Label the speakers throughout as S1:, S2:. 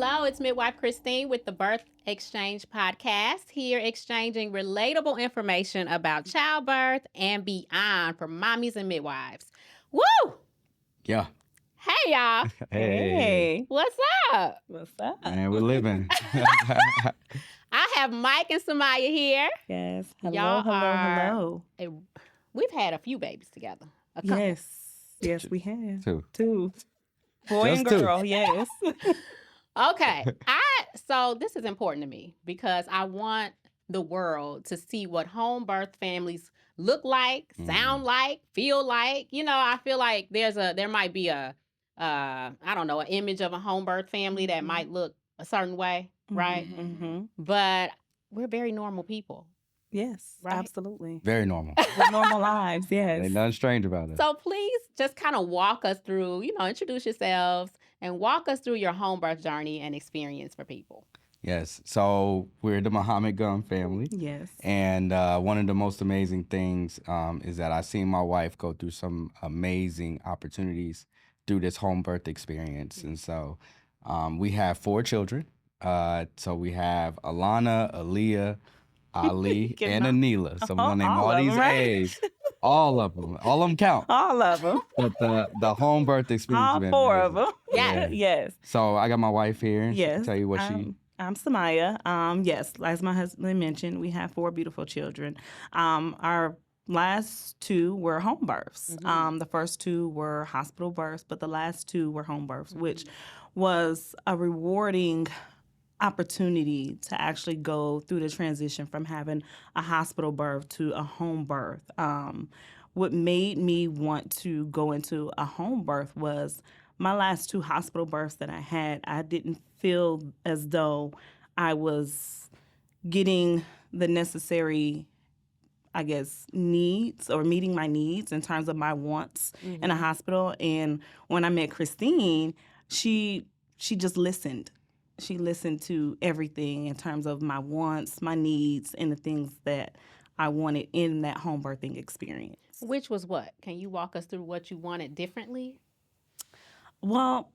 S1: Hello, it's Midwife Christine with the Birth Exchange podcast, here exchanging relatable information about childbirth and beyond for mommies and midwives. Woo!
S2: Yeah.
S1: Hey, y'all.
S3: Hey.
S1: What's up?
S3: What's up?
S2: Man, we're living.
S1: I have Mike and Summyyah here.
S3: Yes. Hello,
S1: Y'all
S3: hello.
S1: We've had a few babies together. A couple.
S3: Yes, we have.
S2: Two.
S3: Boy
S2: Just
S3: and
S2: two.
S3: girl, yes.
S1: Okay. So this is important to me because I want the world to see what home birth families look like, sound like, feel like. You know, I feel like there might be an image of a home birth family that might look a certain way, right?
S3: Mm-hmm.
S1: But we're very normal people.
S3: Yes,
S1: Right?
S3: absolutely.
S2: Very normal.
S3: With normal lives, yes.
S2: Ain't nothing strange about it.
S1: So please just kind of walk us through, introduce yourselves and walk us through your home birth journey and experience for people.
S2: Yes. So we're the Muhammad Gun family.
S3: Yes.
S2: And one of the most amazing things is that I seen my wife go through some amazing opportunities through this home birth experience. And so we have 4 children. So we have Alana, Aaliyah, Ali, and Anila. So we're going to name all these A's. All of them. All of them count.
S3: All of them.
S2: But the home birth experience
S3: All
S2: has been
S3: 4
S2: amazing.
S3: of them.
S1: Yeah.
S3: Yes.
S2: So I got my wife here. And she can
S3: Yes.
S2: tell you what she...
S3: I'm Summyyah. Yes, as my husband mentioned, we have 4 beautiful children. Our last 2 were home births.
S1: Mm-hmm.
S3: The first 2 were hospital births, but the last 2 were home births, which was a rewarding opportunity to actually go through the transition from having a hospital birth to a home birth. What made me want to go into a home birth was my last 2 hospital births that I had, I didn't feel as though I was getting the necessary, I guess, needs or meeting my needs in terms of my wants in a hospital. And when I met Christine, she just listened. She listened to everything in terms of my wants, my needs, and the things that I wanted in that home birthing experience.
S1: Which was what? Can you walk us through what you wanted differently?
S3: Well,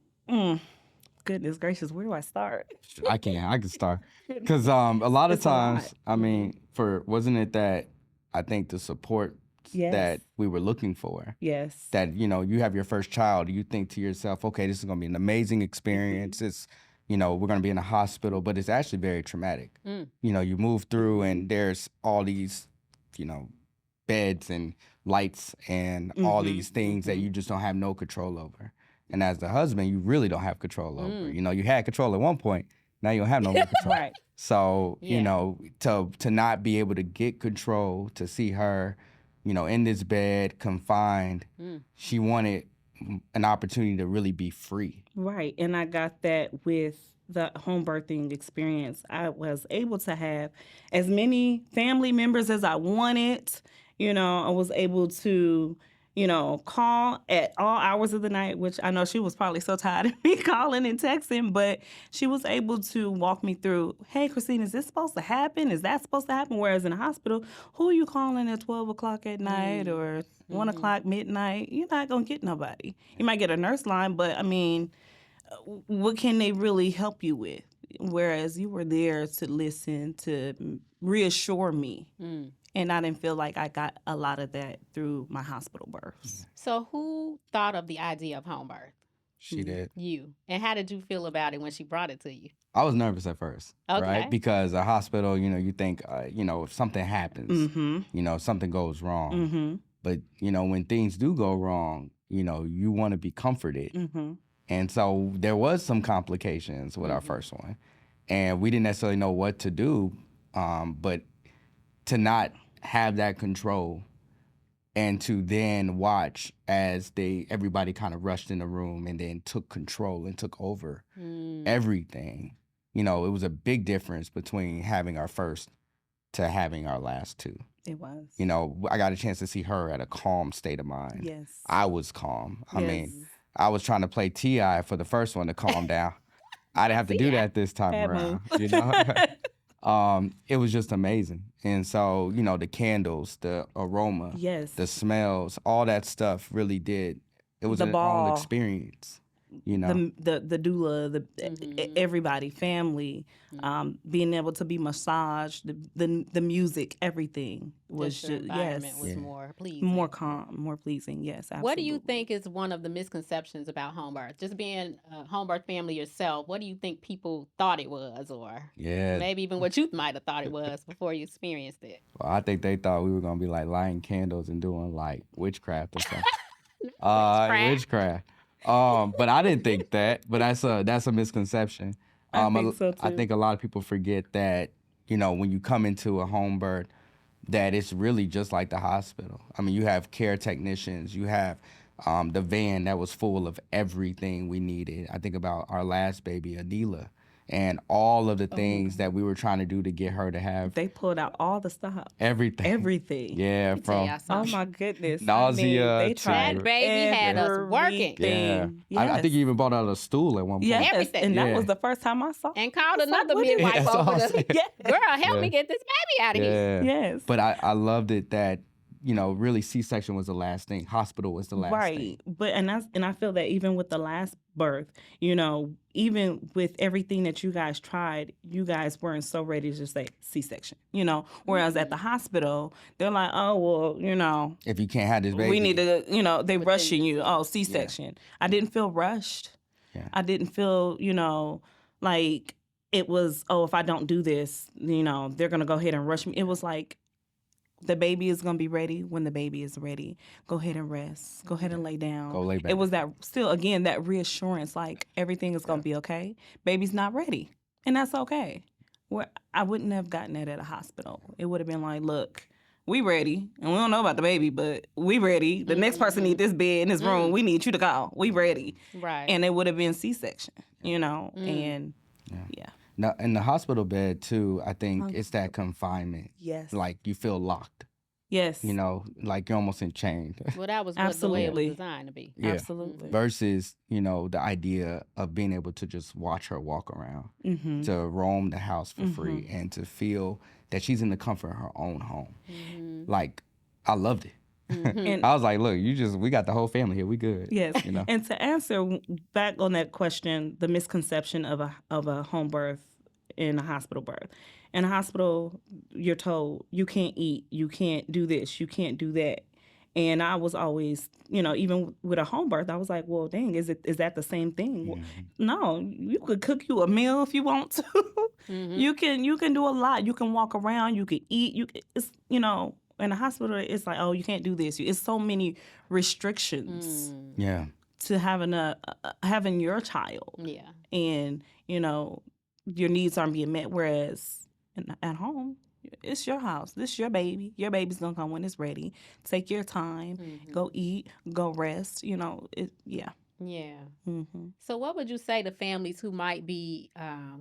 S3: goodness gracious, where do I start?
S2: I can start. Because a lot of
S3: It's a lot.
S2: times, I mean, wasn't it that I think the support
S3: Yes.
S2: that we were looking for,
S3: Yes.
S2: that, you have your first child, you think to yourself, okay, this is going to be an amazing experience. It's, we're going to be in a hospital, but it's actually very traumatic. You move through and there's all these, beds and lights and all these things that you just don't have no control over. And as the husband, you really don't have control over. You had control at one point. Now you don't have no more control.
S3: Right.
S2: So,
S1: Yeah.
S2: to not be able to get control, to see her, in this bed, confined, she wanted an opportunity to really be free.
S3: Right. And I got that with the home birthing experience. I was able to have as many family members as I wanted. I was able to, call at all hours of the night, which I know she was probably so tired of me calling and texting, but she was able to walk me through, hey, Christine, is this supposed to happen? Is that supposed to happen? Whereas in a hospital, who are you calling at 12 o'clock at night or 1 o'clock midnight? You're not going to get nobody. You might get a nurse line, but, I mean, what can they really help you with? Whereas you were there to listen, to reassure me. And I didn't feel like I got a lot of that through my hospital births.
S1: So who thought of the idea of home birth?
S2: She did.
S1: You. And how did you feel about it when she brought it to you?
S2: I was nervous at first,
S1: Okay.
S2: right? Because a hospital, you think, if something happens, something goes wrong. But, when things do go wrong, you want to be comforted. And so there was some complications with our first one. And we didn't necessarily know what to do, but to not have that control and to then watch as everybody kind of rushed in the room and then took control and took over everything. It was a big difference between having our first to having our last 2.
S3: It was.
S2: I got a chance to see her at a calm state of mind.
S3: Yes.
S2: I was calm. I
S3: Yes.
S2: mean, I was trying to play T.I. for the first one to calm down. I didn't have to do that this time
S3: Bad
S2: around.
S3: move.
S2: It was just amazing. And so, the candles, the aroma,
S3: Yes.
S2: the smells, all that stuff really did. It was
S3: The
S2: an
S3: ball.
S2: all experience. You know,
S3: the doula, everybody, family, being able to be massaged, the music, everything was
S1: Just the environment was more pleasing.
S3: more calm, more pleasing. Yes, absolutely.
S1: What do you think is one of the misconceptions about home birth? Just being a home birth family yourself, what do you think people thought it was, or maybe even what you might have thought it was before you experienced it?
S2: Well, I think they thought we were gonna be like lighting candles and doing like witchcraft or something. Witchcraft. But I didn't think that. But that's a misconception.
S3: I think so too.
S2: I think a lot of people forget that, you know, when you come into a home birth, that it's really just like the hospital. I mean, you have care technicians, you have the van that was full of everything we needed. I think about our last baby, Adila, and all of the things that we were trying to do to get her to have.
S3: They pulled out all the stuff.
S2: Everything. Yeah, from
S3: oh my goodness,
S2: nausea.
S3: They tried
S1: that baby had us working.
S2: Yeah,
S3: yes.
S2: I think you even bought out a stool at one point.
S3: Yes,
S1: Everything.
S3: and that was the first time I saw.
S1: And called another
S3: what is
S1: midwife
S2: That's
S1: over
S2: all I'm
S1: to,
S2: saying.
S1: girl, help me get this baby out of here.
S3: Yes.
S2: But I loved it that, you know, really C-section was the last thing. Hospital was the last thing.
S3: Right. But and I feel that even with the last birth, you know, even with everything that you guys tried, you guys weren't so ready to just say C-section, you know. Whereas at the hospital, they're like, oh, well, you know,
S2: If you can't have this baby.
S3: we need to, you know, they rushing you. Oh, C-section. I didn't feel rushed.
S2: Yeah.
S3: I didn't feel, you know, like it was, oh, if I don't do this, you know, they're going to go ahead and rush me. It was like, the baby is going to be ready when the baby is ready. Go ahead and rest. Go ahead and lay down.
S2: Go lay back.
S3: It was that, still, again, that reassurance, like everything is going to be okay. Baby's not ready. And that's okay. I wouldn't have gotten that at a hospital. It would have been like, look, we ready. And we don't know about the baby, but we ready. The next person need this bed in this room. We need you to go. We ready.
S1: Right.
S3: And it would have been C-section, you know, and yeah.
S2: Now, in the hospital bed, too, I think it's that confinement.
S3: Yes.
S2: Like, you feel locked.
S3: Yes.
S2: You know, like you're almost in chains.
S1: Well, that was what the way it was designed to be.
S2: Yeah.
S3: Absolutely.
S2: Versus, you know, the idea of being able to just watch her walk around, to roam the house for free, and to feel that she's in the comfort of her own home. Like, I loved it.
S3: And
S2: I was like, look, we got the whole family here. We good.
S3: yes.
S2: You know?
S3: And to answer back on that question, the misconception of a home birth in a hospital birth. In a hospital, you're told you can't eat, you can't do this, you can't do that. And I was always, you know, even with a home birth, I was like, well, dang, is that the same thing? Well, no, you could cook you a meal if you want to. You can do a lot. You can walk around. You can eat. It's, you know, in a hospital, it's like, oh, you can't do this. It's so many restrictions.
S2: Yeah.
S3: To having your child.
S1: Yeah.
S3: And, you know, your needs aren't being met. Whereas at home, it's your house. This is your baby. Your baby's going to come when it's ready. Take your time. Go eat. Go rest. You know, yeah.
S1: Yeah. So what would you say to families who might be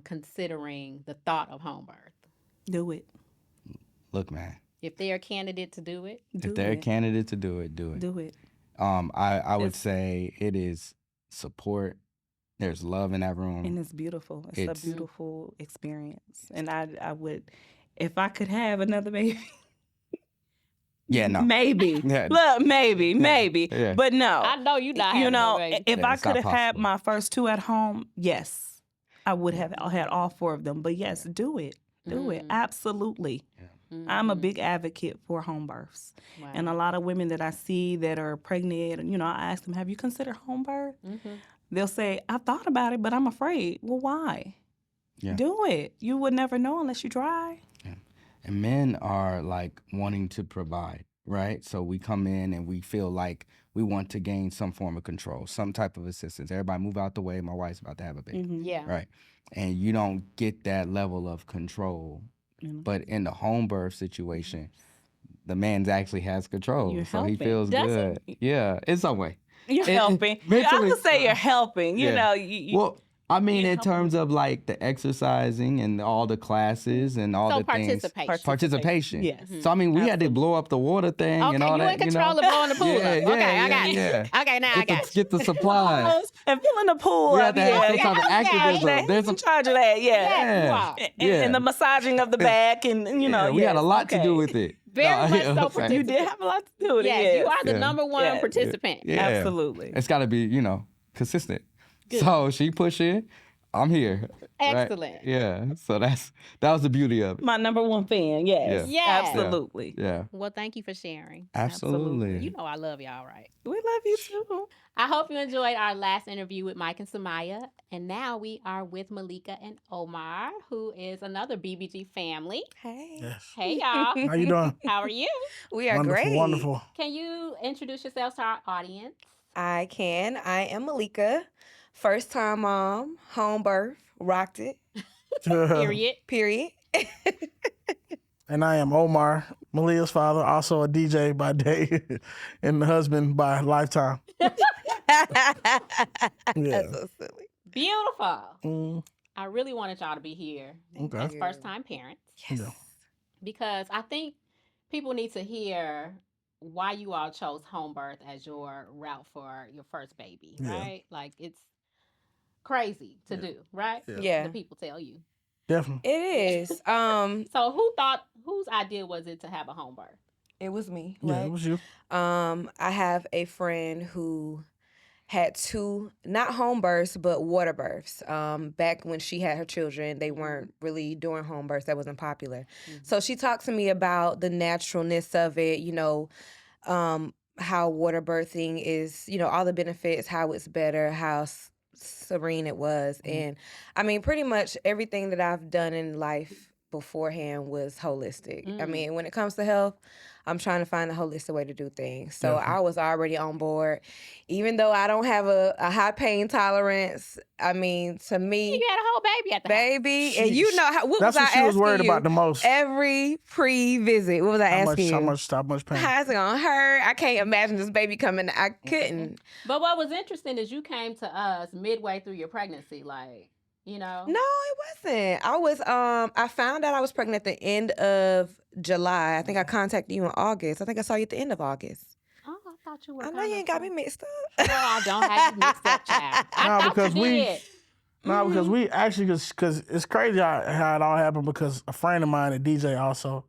S1: considering the thought of home birth?
S3: Do it.
S2: Look, man.
S1: If they're a candidate to do it?
S2: If they're a candidate to do it, do it.
S3: Do it.
S2: I would say it is support. There's love in that room.
S3: And it's beautiful. It's a beautiful experience. And I would, if I could have another baby.
S2: Yeah, no.
S3: Maybe.
S2: Yeah.
S3: Look, maybe.
S2: Yeah.
S3: But no.
S1: I know you're not having no baby.
S3: If I
S2: it's
S3: could
S2: not
S3: have had
S2: possible.
S3: my first two at home, yes, I would have had all four of them. But yes, do it. Do it. Absolutely. I'm a big advocate for home births.
S1: Wow.
S3: And a lot of women that I see that are pregnant, you know, I ask them, have you considered home birth? They'll say, I've thought about it, but I'm afraid. Well, why?
S2: Yeah.
S3: Do it. You would never know unless you try.
S2: Yeah. And men are like wanting to provide, right? So we come in and we feel like we want to gain some form of control, some type of assistance. Everybody move out the way. My wife's about to have a baby.
S1: Yeah.
S2: Right. And you don't get that level of control. But in the home birth situation, the man actually has control.
S3: You're
S2: so he
S3: helping.
S2: feels
S1: Does
S2: good. Yeah, in some way.
S3: You're helping. I
S2: mentally-
S3: would say you're helping. You
S2: Yeah.
S3: know, you
S2: Well, I mean,
S3: you're
S2: in terms of like the exercising and all the classes and all
S1: So
S2: the things.
S1: participation.
S2: Participation.
S3: Yes.
S2: So, I mean, we had to blow up the water thing
S1: Okay,
S2: and all
S1: you
S2: that.
S1: in control
S2: you know?
S1: of blowing the pool
S2: Yeah,
S1: up. Okay,
S2: yeah,
S1: I got
S2: yeah.
S1: it. Okay, now I got you.
S2: Get the supplies.
S3: and filling the pool
S2: We
S3: up.
S2: have to have some type of activism. There's
S3: He's
S2: some
S3: in charge of that. Yeah.
S1: Yes, you are.
S3: And the massaging of the back, and you know,
S2: we had a
S3: yes,
S2: lot to
S3: okay.
S2: do with it.
S1: Very much so
S2: I'm saying.
S1: participant.
S3: You did have a lot to do with it.
S1: Yes,
S3: Yes.
S1: you are the
S2: Yeah.
S1: number one
S3: Yeah.
S1: participant.
S2: Yeah.
S3: Absolutely.
S2: It's got to be, consistent.
S1: Good.
S2: So she pushing, I'm here. right?
S1: Excellent.
S2: Yeah. So that was the beauty of it.
S3: My number one fan. Yes.
S1: Yeah.
S3: Absolutely.
S2: Yeah.
S1: Well, thank you for sharing.
S2: Absolutely.
S1: You know I love y'all, right?
S3: We love you too.
S1: I hope you enjoyed our last interview with Mike and Summyyah. And now we are with Malikah and Omar, who is another BBG family.
S4: Hey.
S5: Yes.
S1: Hey, y'all.
S5: How you doing?
S1: How are you?
S4: We are
S5: Wonderful,
S4: great.
S5: wonderful.
S1: Can you introduce yourselves to our audience?
S4: I can. I am Malikah, first time mom, home birth, rocked it,
S1: Period.
S4: period.
S5: And I am Omar, Malia's father, also a DJ by day and the husband by lifetime.
S4: That's so silly.
S1: Beautiful.
S5: Mm,
S1: I really wanted y'all to be here
S5: okay.
S1: as first-time parents
S4: Yes.
S5: Yeah.
S1: because I think people need to hear why you all chose home birth as your route for your first baby,
S5: Yeah.
S1: right? Like it's crazy to do, right?
S5: Yeah.
S4: Yeah,
S1: The people tell you.
S5: Definitely.
S4: it is.
S1: So whose idea was it to have a home birth?
S4: It was me.
S5: Yeah,
S4: Right?
S5: it was you.
S4: I have a friend who had two, not home births, but water births. Back when she had her children, they weren't really doing home births. That wasn't popular. So she talked to me about the naturalness of it, how water birthing is, all the benefits, how it's better, how serene it was. And I mean, pretty much everything that I've done in life beforehand was holistic. I mean, when it comes to health, I'm trying to find a holistic way to do things. So I was already on board. Even though I don't have a high pain tolerance, I mean, to me,
S1: You had a whole baby at the house.
S4: baby, and you
S5: Sheesh.
S4: know what
S5: That's
S4: was
S5: what
S4: I
S5: she was worried
S4: asking you
S5: about the most.
S4: every pre-visit? What was I asking you?
S5: How much pain?
S4: How's it gonna hurt? I can't imagine this baby coming. I couldn't.
S1: But what was interesting is you came to us midway through your pregnancy,
S4: No, it wasn't. I found out I was pregnant at the end of July. I think I contacted you in August. I think I saw you at the end of August.
S1: Oh, I thought you were.
S4: I know you ain't got me mixed up.
S1: Girl, I don't have you mixed up, child. I
S5: No,
S1: thought
S5: because
S1: you
S5: we-
S1: did.
S5: No, because we actually, because it's crazy how it all happened because a friend of mine, a DJ also,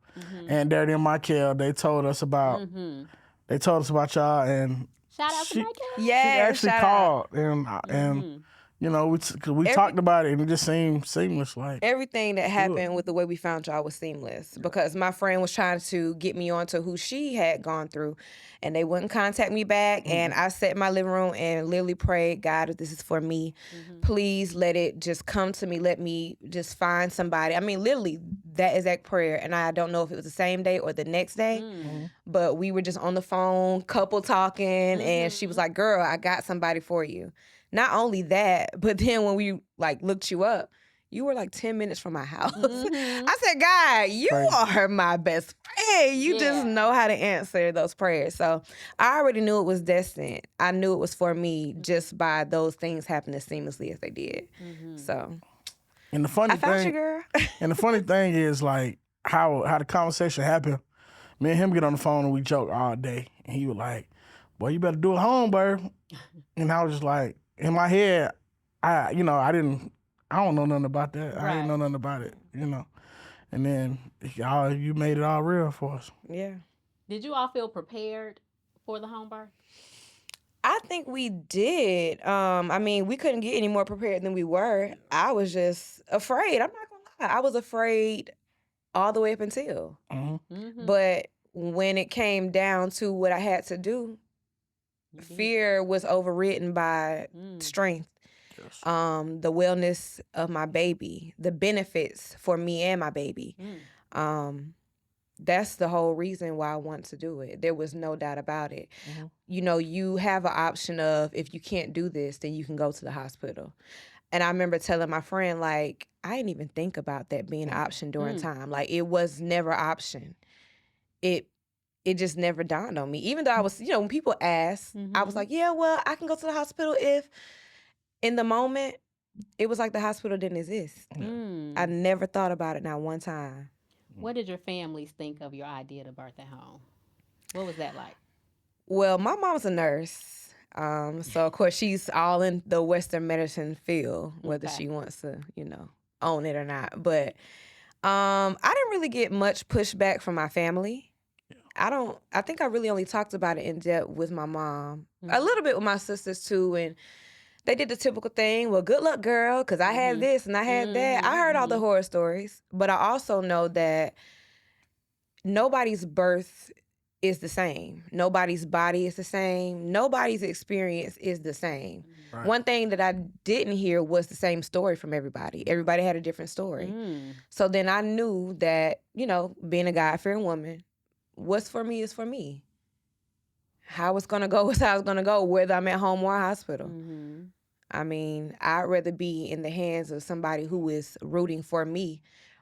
S5: and Dirty and Michael, they told us about y'all, and
S1: Shout out
S5: She-
S1: to Michael.
S5: she
S4: Yeah,
S5: actually
S4: shout out.
S5: called, and we talked about it, and it just seemed seamless. Like,
S4: Everything that happened with the way we found y'all was seamless because my friend was trying to get me onto who she had gone through, and they wouldn't contact me back. And I sat in my living room and literally prayed, God, if this is for me, please let it just come to me. Let me just find somebody. I mean, literally that exact prayer. And I don't know if it was the same day or the next day, but we were just on the phone, couple talking, and she was like, girl, I got somebody for you. Not only that, but then when we looked you up, you were 10 minutes from my house. I said, God, you are my best friend. You just know how to answer those prayers. So I already knew it was destined. I knew it was for me just by those things happening as seamlessly as they did. So
S5: and the funny
S4: I found you,
S5: thing,
S4: girl.
S5: and the funny thing is how the conversation happened. Me and him get on the phone and we joke all day, and he was like, "Boy, you better do a home birth," and I was just like, in my head, I don't know nothing about that. I didn't know nothing about it, And then you made it all real for us.
S4: Yeah.
S1: Did you all feel prepared for the home birth?
S4: I think we did. I mean, we couldn't get any more prepared than we were. I was just afraid. I'm not gonna lie. I was afraid all the way up until. But when it came down to what I had to do, fear was overridden by strength.
S5: Yes.
S4: The wellness of my baby, the benefits for me and my baby. That's the whole reason why I want to do it. There was no doubt about it. You have an option of, if you can't do this, then you can go to the hospital. And I remember telling my friend, I didn't even think about that being an option during time. It was never an option. It just never dawned on me. Even though I was, when people ask, I was like, yeah, well, I can go to the hospital if, in the moment, it was like the hospital didn't exist. I never thought about it not one time.
S1: What did your families think of your idea to birth at home? What was that like?
S4: Well, my mom's a nurse. So, of course, she's all in the Western medicine field, whether she wants to, own it or not. But I didn't really get much pushback from my family. I think I really only talked about it in depth with my mom. A little bit with my sisters, too. And they did the typical thing. Well, good luck, girl, because I had this and I had that. I heard all the horror stories, but I also know that nobody's birth is the same. Nobody's body is the same. Nobody's experience is the same.
S5: Right.
S4: One thing that I didn't hear was the same story from everybody. Everybody had a different story. So then I knew that, you know, being a God-fearing woman, what's for me is for me. How it's going to go is how it's going to go, whether I'm at home or hospital. I mean, I'd rather be in the hands of somebody who is rooting for me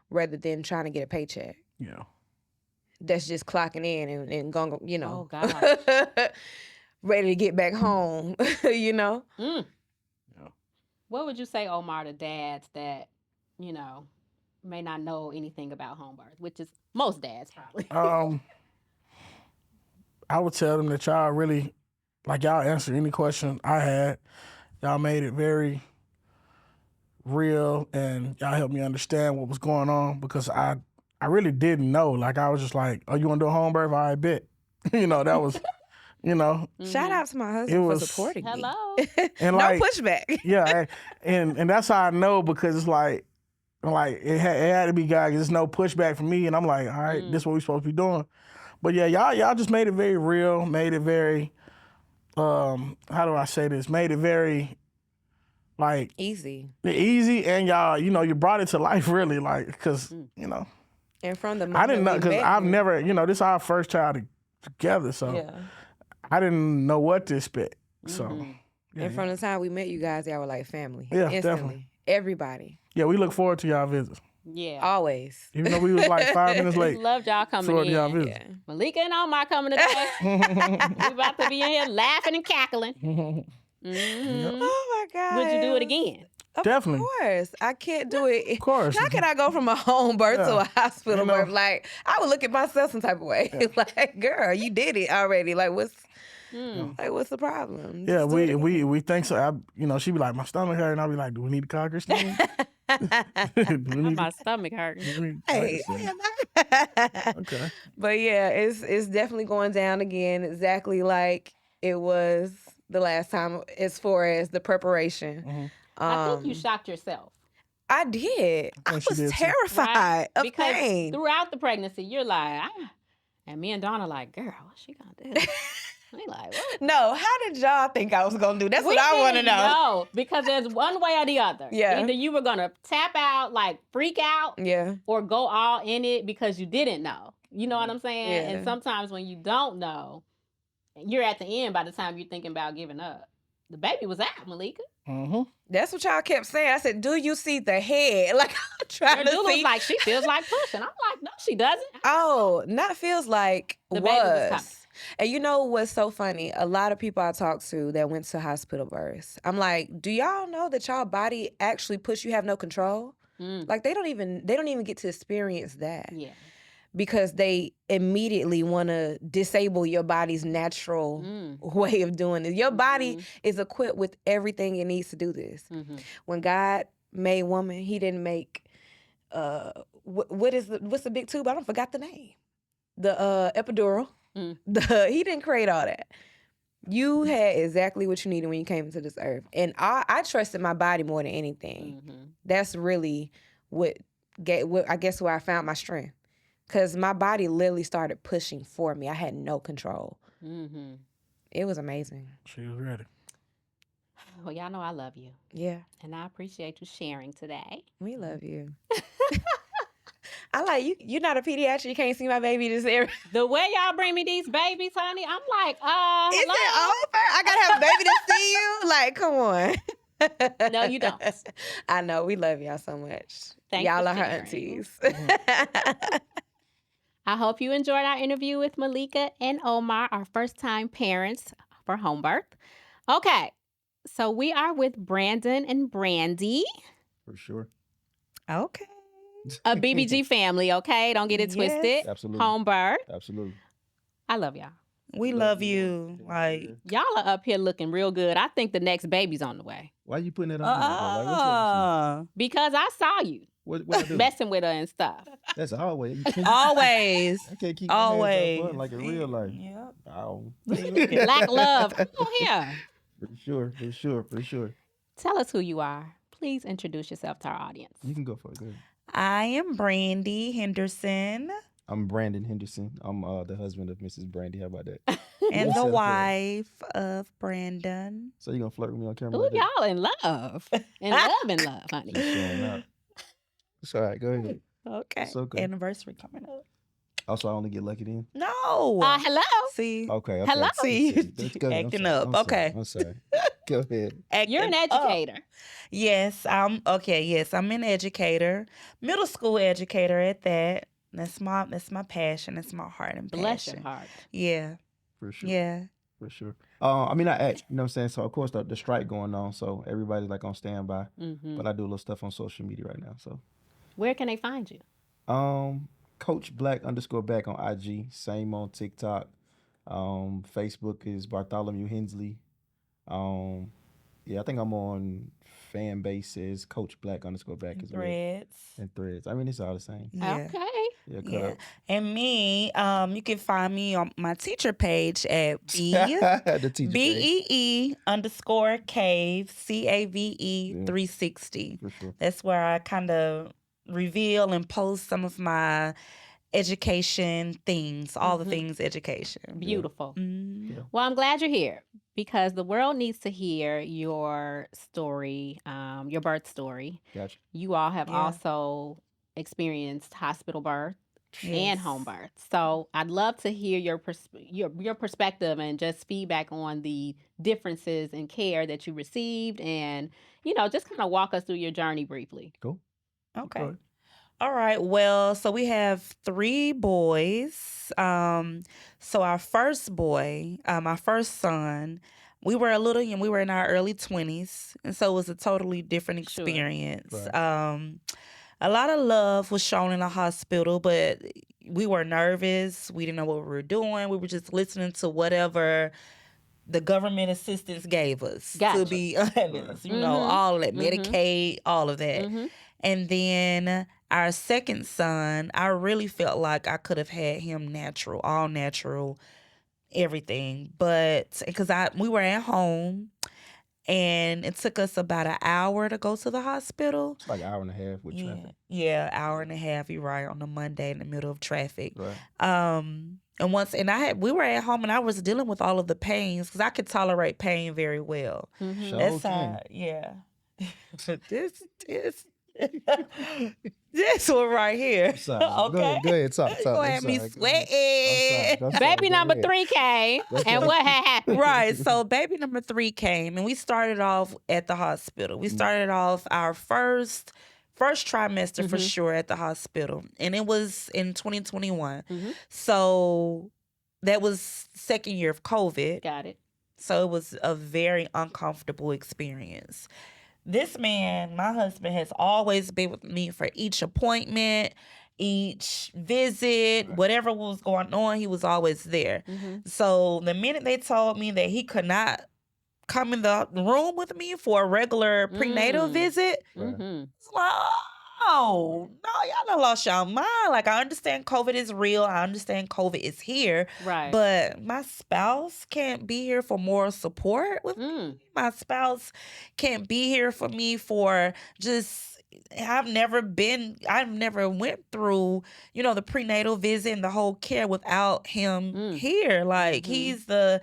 S4: rather than trying to get a paycheck.
S5: Yeah.
S4: That's just clocking in and going, you know,
S1: Oh, gosh.
S4: ready to get back home, you know?
S1: Yeah. What would you say, Omar, to dads that, you know, may not know anything about home birth, which is most dads probably?
S5: I would tell them that y'all really, like, y'all answered any question I had. Y'all made it very real, and y'all helped me understand what was going on, because I really didn't know. Like, I was just like, oh, you want to do a home birth? I bet. You know, that was, you know.
S4: Shout out to my husband for supporting
S1: Hello.
S4: me.
S5: And
S4: no
S5: like,
S4: pushback.
S5: Yeah, and that's how I know, because it's like it had to be God, 'cause there's no pushback from me, and I'm like, all right, this is what we supposed to be doing. But yeah, y'all just made it very real, made it very, how do I say this? Made it very, like,
S4: easy,
S5: and y'all, you know, you brought it to life, really, like, because you know.
S4: And from the moment
S5: I didn't know, because I've never, you know, this is our first child together, so I didn't know what to expect. So,
S4: and from the time we met you guys, y'all were like family.
S5: Yeah,
S4: instantly.
S5: definitely.
S4: Everybody.
S5: Yeah, we look forward to y'all visits.
S1: Yeah.
S4: Always.
S5: Even though we was like 5 minutes late.
S1: Loved y'all coming
S5: Forward to
S1: in.
S5: y'all visit.
S4: Yeah.
S1: Malikah and Omar coming today. We about to be in here laughing and cackling.
S4: Oh my God.
S1: Would you do it again?
S5: Definitely.
S4: Of course. I can't do it.
S5: Of course.
S4: How can I go from a home birth to a hospital
S5: You know.
S4: birth? Like, I would look at myself some type of way. Like, girl, you did it already. Like, what's the problem?
S5: Yeah,
S4: Just do it again.
S5: we think so. You know, she be like, my stomach hurt, and I'll be like, do we need to call Christine?
S1: My stomach hurting.
S4: Hey.
S5: Okay.
S4: But yeah, it's definitely going down again, exactly like it was the last time, as far as the preparation.
S1: I think you shocked yourself.
S4: I did. I
S5: she
S4: was
S5: did too.
S4: terrified of
S1: Because
S4: pain.
S1: throughout the pregnancy, you're like, and me and Donna like, girl, what's she gonna do? We like, what?
S4: No, how did y'all think I was gonna do? That's
S1: We
S4: what I want to
S1: didn't
S4: know.
S1: because there's one way or the other.
S4: Yeah.
S1: Either you were gonna tap out, like freak out,
S4: Yeah.
S1: or go all in it because you didn't know. You know what I'm saying?
S4: Yeah.
S1: And sometimes when you don't know, you're at the end by the time you're thinking about giving up. The baby was out, Malikah.
S5: Mm-hmm.
S4: That's what y'all kept saying. I said, do you see the head? Like, I'm trying
S1: Your
S4: to
S1: doula
S4: see.
S1: was like, she feels like pushing. I'm like, no, she doesn't.
S4: Oh, not feels like
S1: The baby was coming.
S4: And you know what's so funny? A lot of people I talked to that went to hospital births, I'm like, do y'all know that y'all body actually push? You have no control. Like they don't even get to experience that.
S1: Yeah.
S4: Because they immediately want to disable your body's natural way of doing it. Your body is equipped with everything it needs to do this. When God made woman, He didn't make what's the big tube? I don't forgot the name. The epidural. He didn't create all that. You had exactly what you needed when you came into this earth, and I trusted my body more than anything. That's really what I guess where I found my strength. Because my body literally started pushing for me. I had no control. It was amazing.
S5: She was ready.
S1: Well, y'all know I love you.
S4: Yeah.
S1: And I appreciate you sharing today.
S4: We love you. I like you. You're not a pediatrician. You can't see my baby this area.
S1: The way y'all bring me these babies, honey, I'm like,
S4: Is
S1: hello?
S4: it over? I got to have a baby to see you? Like, come on.
S1: No, you don't.
S4: I know. We love y'all so much.
S1: Thanks
S4: y'all
S1: for
S4: are her
S1: sharing.
S4: aunties.
S1: I hope you enjoyed our interview with Malikah and Omar, our first-time parents for home birth. Okay, so we are with Brandon and Brandi,
S6: For sure.
S4: Okay.
S1: a BBG family, okay? Don't get it
S4: Yes.
S1: twisted.
S6: Absolutely.
S1: Home birth.
S6: Absolutely.
S1: I love y'all.
S3: We love you. Like,
S1: Y'all are up here looking real good. I think the next baby's on the way.
S6: Why you putting it on? Like, what's up with
S1: Because I saw you
S6: you? What I do?
S1: messing with her and stuff.
S6: That's always.
S3: always.
S6: I can't keep
S3: Always.
S6: my hands off her like in real life.
S3: Yep.
S6: Ow.
S1: Black love. Come on here.
S6: For sure.
S1: Tell us who you are. Please introduce yourself to our audience.
S6: You can go for it. Go ahead.
S3: I am Brandi Henderson
S6: I'm Brandon Henderson. I'm the husband of Mrs. Brandy. How about that?
S3: and the
S6: Yourself, yeah.
S3: wife of Brandon.
S6: So you gonna flirt with me on camera?
S1: Ooh,
S6: like that?
S1: y'all in love. In love, honey.
S6: Just showing out. It's all right. Go ahead.
S3: Okay.
S6: It's okay.
S3: Anniversary coming up.
S6: Also, I only get lucky then.
S3: No.
S1: Hello.
S3: See,
S6: Okay.
S1: Hello?
S3: See,
S6: Go ahead.
S3: acting
S6: I'm
S3: up.
S6: sorry.
S3: Okay.
S6: I'm sorry. Go ahead.
S1: You're an
S3: acting up.
S1: educator.
S3: Yes, I'm okay. Yes, I'm an educator, middle school educator at that. That's my passion. That's my heart and passion.
S1: Bless your heart.
S3: Yeah,
S6: For sure.
S3: yeah.
S6: For sure. I mean, I act. You know what I'm saying? So of course the strike going on, so everybody's like on standby.
S1: Mm-hmm.
S6: But I do a little stuff on social media right now. So,
S1: Where can they find you?
S6: Coach Black_back on IG. Same on TikTok. Facebook is Bartholomew Hensley. Yeah, I think I'm on fan bases, Coach Black_back as well.
S3: Threads.
S6: And Threads. I mean, it's all the same.
S3: Yeah.
S1: Okay.
S6: Yeah, cut
S3: Yeah.
S6: up.
S3: And me, you can find me on my teacher page at
S6: The teacher page.
S3: BEE_cave, CAVE
S6: Yeah.
S3: 360.
S6: For sure.
S3: That's where I kind of reveal and post some of my education things, all the things education.
S1: Beautiful.
S3: Mm.
S6: Yeah.
S1: Well, I'm glad you're here because the world needs to hear your story, your birth story.
S6: Gotcha.
S1: You all have
S3: Yeah.
S1: also experienced hospital birth and
S3: Yes.
S1: home birth. So I'd love to hear your perspective and just feedback on the differences in care that you received and, just kind of walk us through your journey briefly.
S6: Cool.
S3: Okay.
S6: Go ahead.
S3: All right. Well, so we have 3 boys. So our first boy, my first son, we were a little young. We were in our early 20s. And so it was a totally different
S1: Sure.
S3: experience.
S6: Right.
S3: A lot of love was shown in the hospital, but we were nervous. We didn't know what we were doing. We were just listening to whatever the government assistance gave us,
S1: Gotcha.
S3: to be honest.
S1: Mhm.
S3: All of that,
S1: Mhm.
S3: Medicaid, all of that.
S1: Mhm.
S3: And then our second son, I really felt like I could have had him natural, all natural, everything. But because we were at home and it took us about an hour to go to the hospital.
S6: It's like an hour and a half with traffic.
S3: Yeah, hour and a half, you're right, on a Monday in the middle of traffic.
S6: Right.
S3: We were at home and I was dealing with all of the pains because I could tolerate pain very well.
S1: Mhm.
S6: Sure.
S3: That's
S6: can.
S3: how, yeah. This one right here.
S6: I'm sorry.
S3: Okay.
S6: Go ahead. Talk.
S3: Go
S6: I'm
S3: ahead, me
S6: sorry.
S3: sweating.
S6: I'm sorry.
S1: Baby
S6: Go
S1: number
S6: ahead.
S1: 3 came,
S6: That's
S1: and
S6: right.
S1: what had happened?
S3: Right. So baby number 3 came and we started off at the hospital. We started off our first trimester for sure at the hospital. And it was in 2021.
S1: Mhm.
S3: So that was second year of COVID.
S1: Got it.
S3: So it was a very uncomfortable experience. This man, my husband, has always been with me for each appointment, each visit, whatever was going on, he was always there.
S1: Mhm.
S3: So the minute they told me that he could not come in the room with me for a regular prenatal visit,
S6: Right.
S1: Mhm.
S3: it's like, oh, no, y'all done lost your mind. Like, I understand COVID is real. I understand COVID is here.
S1: Right.
S3: But my spouse can't be here for moral support with me.
S1: Mm.
S3: My spouse can't be here for me for just, I've never went through, the prenatal visit and the whole care without him here. Like, he's the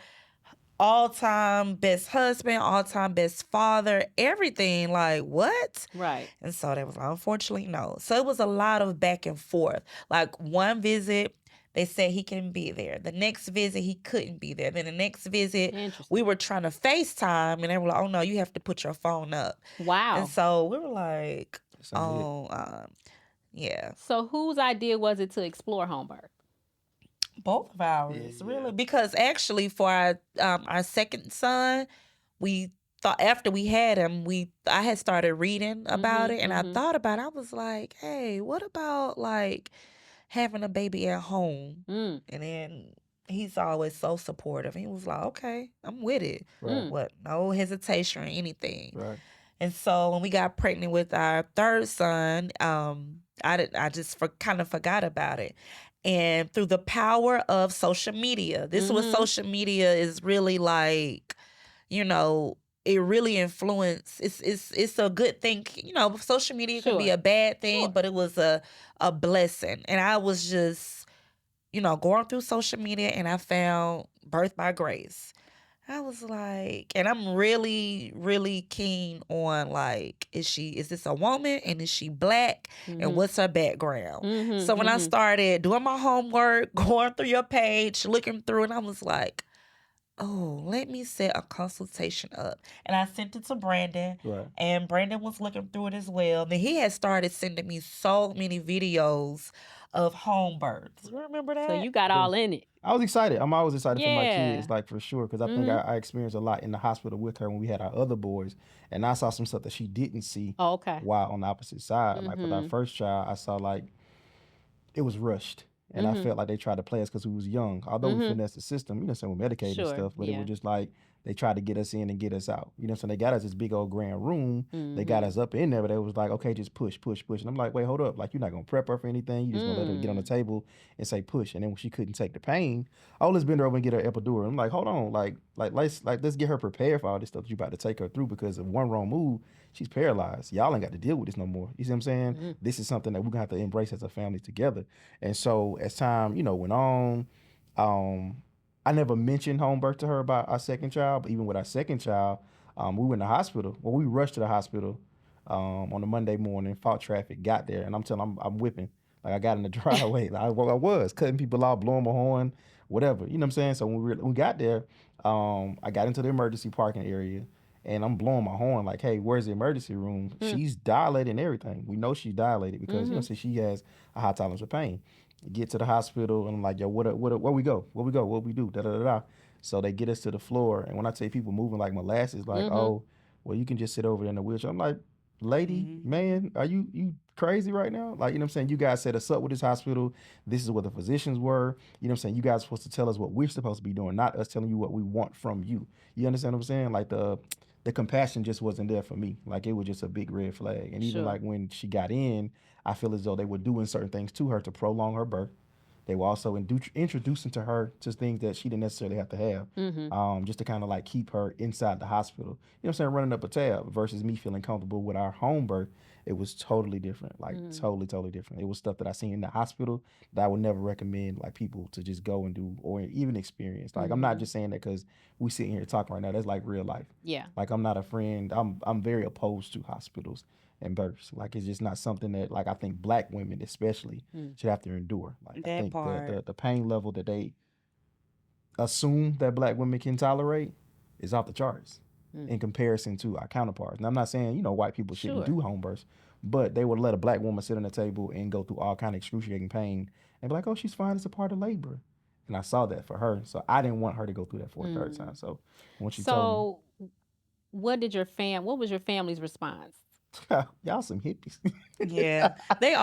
S3: all-time best husband, all-time best father, everything. Like, what?
S1: Right.
S3: And so that was, unfortunately, no. So it was a lot of back and forth. Like, one visit, they said he can be there. The next visit, he couldn't be there. Then the next visit,
S1: Interesting.
S3: we were trying to FaceTime, and they were like, oh, no, you have to put your phone up.
S1: Wow.
S3: And so we were like,
S6: Sounds
S3: yeah.
S1: So whose idea was it to explore home birth?
S3: Both of ours,
S6: Yeah.
S3: really. Because actually, for our second son, we thought after we had him, I had started reading about it, and I thought about it. I was like, hey, what about like having a baby at home?
S1: Mm.
S3: And then he's always so supportive. He was like, okay, I'm with it.
S6: Right.
S3: What? No hesitation or anything.
S6: Right.
S3: And so when we got pregnant with our third son, I just kind of forgot about it. And through the power of social media, this is what social media is really like,
S7: it really influenced. It's a good thing. You know, social media can be
S1: Sure.
S7: a bad thing,
S1: Sure.
S7: but it was a blessing. And I was just, you know, going through social media, and I found Birth by Grace. I was like, and I'm really, really keen on, like, is this a woman, and is she Black, and what's her background? So when I started doing my homework, going through your page, looking through, and I was like, oh, let me set a consultation up. And I sent it to Brandon,
S6: Right.
S7: and Brandon was looking through it as well. Then he had started sending me so many videos of home births. You remember that?
S1: So you got all in it.
S6: I was excited. I'm always excited for my
S1: Yeah.
S6: kids, like, for sure, because I think I experienced a lot in the hospital with her when we had our other boys, and I saw some stuff that she didn't see
S1: Oh, okay.
S6: while on the opposite side. Like with our first child, I saw like it was rushed, and I felt like they tried to play us because we was young. Although we finessed the system, you know, saying we're medicated and
S1: Sure,
S6: stuff, but it
S1: yeah.
S6: was just like they tried to get us in and get us out. You know what I'm saying? They got us this big old grand room. They got us up in there, but they was like, okay, just push. And I'm like, wait, hold up. Like, you're not going to prep her for anything. You just going to let her get on the table and say push. And then when she couldn't take the pain, oh, let's bend her over and get her epidural. I'm like, hold on. Let's get her prepared for all this stuff that you about to take her through, because if one wrong move, she's paralyzed. Y'all ain't got to deal with this no more. You see what I'm saying? This is something that we're going to have to embrace as a family together. And so as time, you know, went on, I never mentioned home birth to her about our second child, but even with our second child, we went to the hospital. Well, we rushed to the hospital on a Monday morning, fought traffic, got there, and I'm whipping. Like, I got in the driveway. I was cutting people off, blowing my horn, whatever. You know what I'm saying? So when we got there, I got into the emergency parking area, and I'm blowing my horn like, hey, where's the emergency room? She's dilated and everything. We know she's dilated because, you know, so she has a high tolerance of pain. Get to the hospital, and I'm like, yo, where we go? What we do? Da da da da. So they get us to the floor, and when I say people moving like molasses, like, oh, well, you can just sit over there in the wheelchair. I'm like, lady, man, are you crazy right now? Like, you know what I'm saying? You guys set us up with this hospital. This is what the physicians were. You know what I'm saying? You guys are supposed to tell us what we're supposed to be doing, not us telling you what we want from you. You understand what I'm saying? Like, the compassion just wasn't there for me. Like, it was just a big red flag. And even like when she got in, I feel as though they were doing certain things to her to prolong her birth. They were also introducing to her to things that she didn't necessarily have to have, just to kind of like keep her inside the hospital. You know what I'm saying? Running up a tab versus me feeling comfortable with our home birth. It was totally different, like totally different. It was stuff that I seen in the hospital that I would never recommend like people to just go and do or even experience. Like, I'm not just saying that because we sitting here talking right now. That's like real life.
S1: Yeah.
S6: Like, I'm not a friend. I'm very opposed to hospitals and births. Like, it's just not something that, like, I think Black women especially should have to endure. Like,
S7: That
S6: I think
S7: part.
S6: the pain level that they assume that Black women can tolerate is off the charts in comparison to our counterparts. And I'm not saying, you know, white people shouldn't do home births, but they would let a Black woman sit on the table and go through all kind of excruciating pain and be like, oh, she's fine, it's a part of labor. And I saw that for her. So I didn't want her to go through that for a third time. So when she told me,
S1: what was your family's response?
S6: y'all some hippies.
S7: Yeah, we are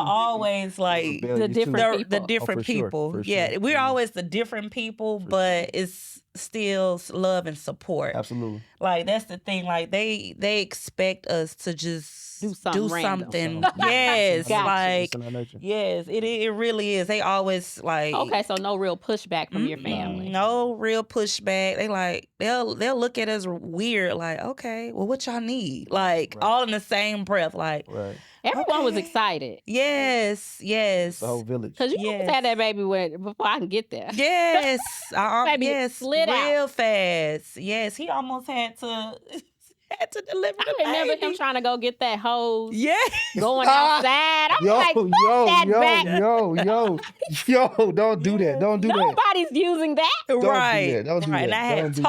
S7: always like
S1: The different people.
S7: the different
S6: for sure,
S7: people.
S6: for
S7: Yeah,
S6: sure.
S7: we're always the different people, but it's still love and support.
S6: Absolutely.
S7: Like, that's the thing. Like, they expect us to just
S1: Do something random.
S7: something. Yes,
S1: Gotcha.
S7: like,
S6: It's in our nature.
S7: yes, it really is. They always like,
S1: Okay, so no real pushback from your family.
S7: no real pushback. They like they'll look at us weird. Like, okay, well, what y'all need? Like, all in the same breath. Like,
S6: Right.
S1: Everyone was
S7: okay.
S1: excited.
S7: Yes.
S6: The whole village.
S1: Because you almost had that baby before I can get there.
S7: Yes.
S1: Baby
S7: yes.
S1: slid out.
S7: Real fast. Yes. He almost had to deliver the
S1: I remember
S7: baby.
S1: him trying to go get that hose,
S7: Yeah.
S1: going outside. I'm like,
S6: yo, don't do that. Don't do that.
S1: nobody's using that
S7: Right.
S6: Don't do that.
S7: And I
S6: Don't
S7: had
S6: do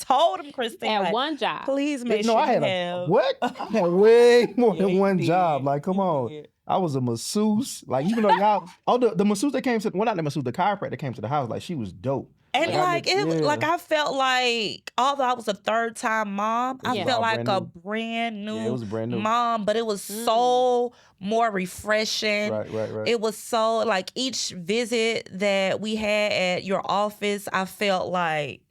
S7: told him, Christine,
S1: at
S7: like,
S1: one job.
S7: please make
S6: No,
S7: sure
S6: I had
S7: you have.
S6: what? I had way more
S7: Yeah,
S6: than
S7: he
S6: one
S7: did.
S6: job. Like, come
S7: He
S6: on.
S7: did.
S6: I was a masseuse. Like, even though y'all, the masseuse that came to, well, not the masseuse, the chiropractor that came to the house, like, she was dope.
S7: And
S6: I
S7: felt like, although I was a third time mom, I
S1: Yeah.
S7: felt
S6: all
S7: like
S6: brand
S7: a
S6: new.
S7: brand new
S6: Yeah, it was brand new.
S7: mom, but it was so more refreshing.
S6: Right.
S7: It was so, like, each visit that we had at your office, I felt like,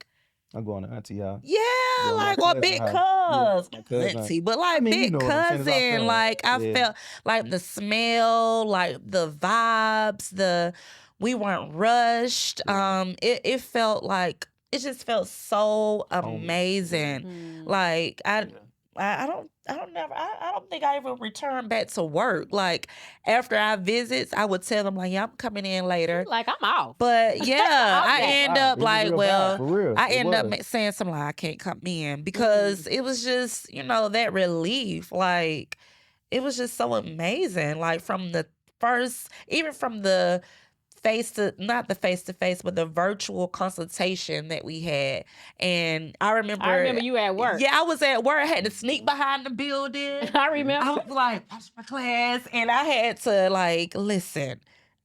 S6: I'm going to auntie house.
S7: yeah,
S6: Yeah,
S7: like,
S6: my
S7: or big
S6: cousin house.
S7: cuz,
S6: Yeah, my cousin.
S7: auntie, but like,
S6: I mean, you
S7: big
S6: know what I'm saying, it's our
S7: cousin,
S6: family.
S7: like, I
S6: Yeah.
S7: felt like the smell, like the vibes, we weren't rushed. It felt like it just felt so
S6: Home.
S7: amazing.
S1: Mm.
S7: Like I don't think I even returned back to work. Like after our visits, I would tell them like, yeah, I'm coming in later.
S1: Like I'm off.
S7: But yeah, I
S1: Okay.
S7: end
S6: Wow,
S7: up
S6: it was
S7: like,
S6: real
S7: well,
S6: vibe, for real.
S7: I
S6: It
S7: end up
S6: was.
S7: saying something like, I can't come in because it was just, that relief. Like it was just so amazing. Like from the first, even from the not the face to face, but the virtual consultation that we had. And I remember
S1: you at work.
S7: Yeah, I was at work. I had to sneak behind the building.
S1: I remember.
S7: I was like, watch my class. And I had to like, listen,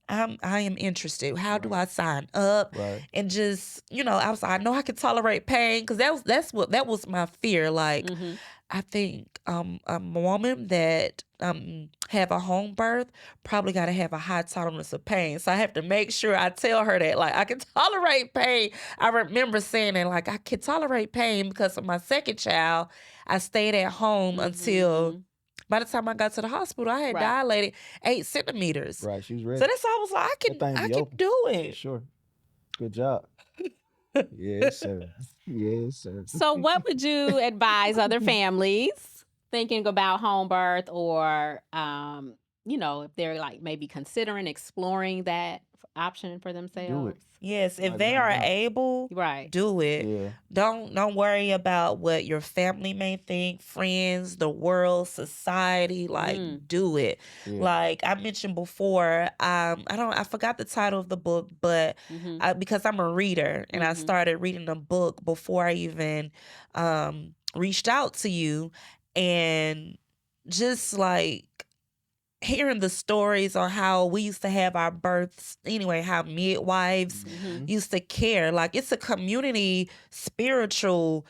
S7: I am interested. How do I sign up?
S6: Right.
S7: And just, I was like, I know I can tolerate pain. Cause that was my fear. Like,
S1: Mm-hmm.
S7: I think a woman that have a home birth probably got to have a high tolerance of pain. So I have to make sure I tell her that, like, I can tolerate pain. I remember saying that, like, I can tolerate pain because of my second child. I stayed at home until by the time I got to the hospital, I had
S1: Right.
S7: dilated 8 centimeters.
S6: Right. She was ready.
S7: So that's how I was like,
S6: That thing
S7: I
S6: be
S7: can
S6: open.
S7: do
S6: For
S7: it.
S6: sure. Good job. Yes, sir. Yes, sir.
S1: So what would you advise other families thinking about home birth or, if they're like maybe considering exploring that option for themselves?
S7: Yes, if
S6: Like,
S7: they
S6: why
S7: are
S6: not?
S7: able,
S1: Right.
S7: do it.
S6: Yeah.
S7: Don't worry about what your family may think, friends, the world, society. Like, do it.
S6: Yeah.
S7: Like I mentioned before, I forgot the title of the book, but
S1: Mm-hmm.
S7: because I'm a reader and I
S1: Mhm.
S7: started reading a book before I even reached out to you, and just like hearing the stories on how we used to have our births anyway, how midwives
S1: Mhm.
S7: used to care. Like it's a community spiritual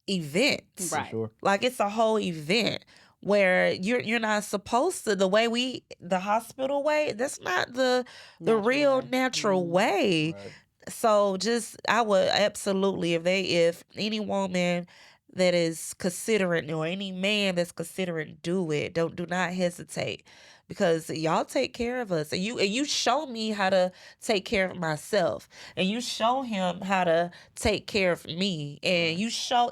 S7: event.
S6: For
S1: Right.
S6: sure.
S7: Like it's a whole event where you're not supposed to the hospital way, that's not the
S1: Natural
S7: real
S1: way.
S7: natural way.
S6: Right.
S7: So I would absolutely, if any woman that is considering or any man that's considering do it, do not hesitate, because y'all take care of us, and you show me how to take care of myself, and you show him how to take care of me, and you show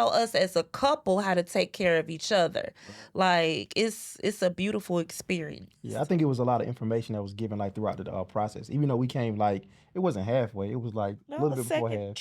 S7: us as a couple how to take care of each other. Like it's a beautiful experience.
S6: Yeah, I think it was a lot of information that was given like throughout the process. Even though we came like it wasn't halfway, it was like a little bit before half.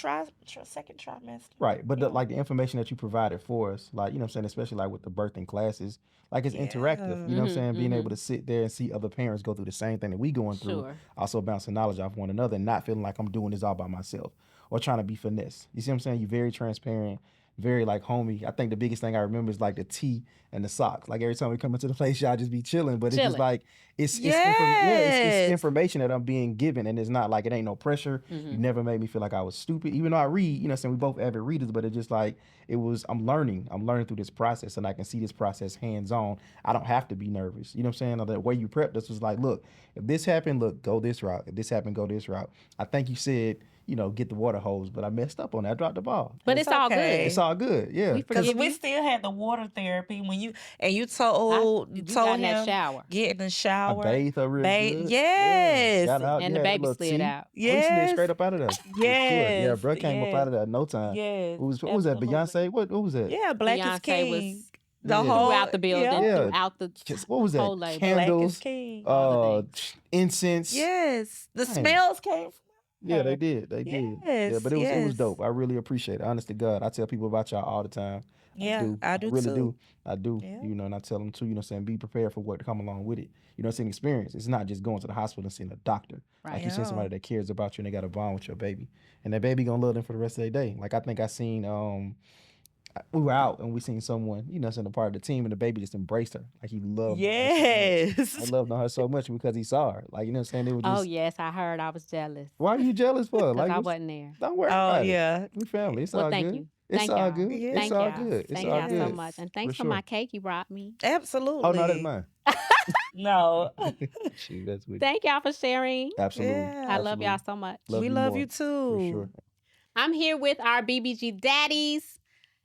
S7: Second trimester.
S6: Right, but
S7: Yeah.
S6: the information that you provided for us, like, you know what I'm saying, especially like with the birthing classes, like it's interactive, you know what I'm saying, being able to sit there and see other parents go through the same thing that we going through,
S1: Sure.
S6: also bouncing knowledge off one another and not feeling like I'm doing this all by myself or trying to be finesse. You see what I'm saying? You're very transparent, very like homey. I think the biggest thing I remember is like the tea and the socks. Like every time we come into the place, y'all just be chilling, but it's just
S1: Chilling.
S6: like it's
S7: Yes.
S6: information that I'm being given, and it's not like it ain't no pressure. You never made me feel like I was stupid, even though I read. You know, what I'm saying we both avid readers, but it's just like I'm learning through this process, and I can see this process hands on. I don't have to be nervous. You know what I'm saying? Or the way you prepped us was like, look, if this happened, look, go this route. If this happened, go this route. I think you said, get the water hose, but I messed up on that. I dropped the ball.
S1: But it's all
S7: okay.
S1: good.
S6: It's all good. Yeah.
S1: We
S7: Because
S1: forgive
S7: we
S1: you.
S7: still had the water therapy when you told
S1: You got
S7: him
S1: in that shower.
S7: get in the
S6: I
S7: shower.
S6: bathed her real good.
S7: Yes.
S6: Shout out.
S1: And
S6: yeah,
S1: the
S6: that
S1: baby
S6: little
S1: slid
S6: tea.
S1: out.
S6: Oh, he slid
S7: Yes.
S6: straight up out of there. For sure. Yeah,
S7: Yes.
S6: bro came up
S7: Yes.
S6: out of there in no time.
S7: Yes.
S6: What was that?
S7: Absolutely.
S6: Beyonce? What was that?
S7: Yeah, Black is
S1: Beyonce
S7: King.
S1: was
S7: the
S6: Yeah.
S7: whole
S1: throughout the building,
S7: Yeah.
S1: throughout the
S6: What was that?
S1: whole labor.
S7: Black is
S6: Candles,
S7: King.
S1: all the
S6: incense.
S7: Yes. The
S6: Man.
S7: smells came from
S6: Yeah, they did. They did. Yeah,
S7: Yes,
S6: but it was
S7: yes.
S6: dope. I really appreciate it. Honest to God, I tell people about y'all all the time.
S7: Yeah, I do
S6: really
S7: too.
S6: do. I do.
S7: Yeah.
S6: And I tell them too. Saying be prepared for what to come along with it. It's an experience. It's not just going to the hospital and seeing a doctor.
S1: Right.
S6: Like you seeing somebody that cares about you and they got a bond with your baby, and that baby gonna love them for the rest of their day. Like I think I seen we were out and we seen someone, saying a part of the team, and the baby just embraced her. Like he loved her.
S7: Yes.
S6: I loved on her so much because he saw her. Like, They were just,
S1: Oh yes, I heard. I was jealous
S6: why are you jealous for?
S1: because
S6: Like,
S1: I
S6: what's-
S1: wasn't there.
S6: don't worry
S7: Oh
S6: about it.
S7: yeah.
S6: We family. It's
S1: Well,
S6: all
S1: thank
S6: good.
S1: you.
S6: It's
S1: Thank
S6: all
S1: y'all.
S6: good.
S7: Yeah.
S6: It's
S1: Thank
S6: all
S1: y'all.
S6: good. It's
S1: Thank
S6: all
S1: y'all
S6: good.
S1: so much, and thanks
S6: For
S1: for my
S6: sure.
S1: cake you brought me.
S7: Absolutely.
S6: Oh no, that's mine.
S7: No.
S6: Shoot, that's with
S1: Thank y'all for sharing.
S6: Absolutely.
S7: Yeah.
S1: I love y'all so much.
S7: we love
S6: more,
S7: you too.
S6: For sure.
S1: I'm here with our BBG Daddies,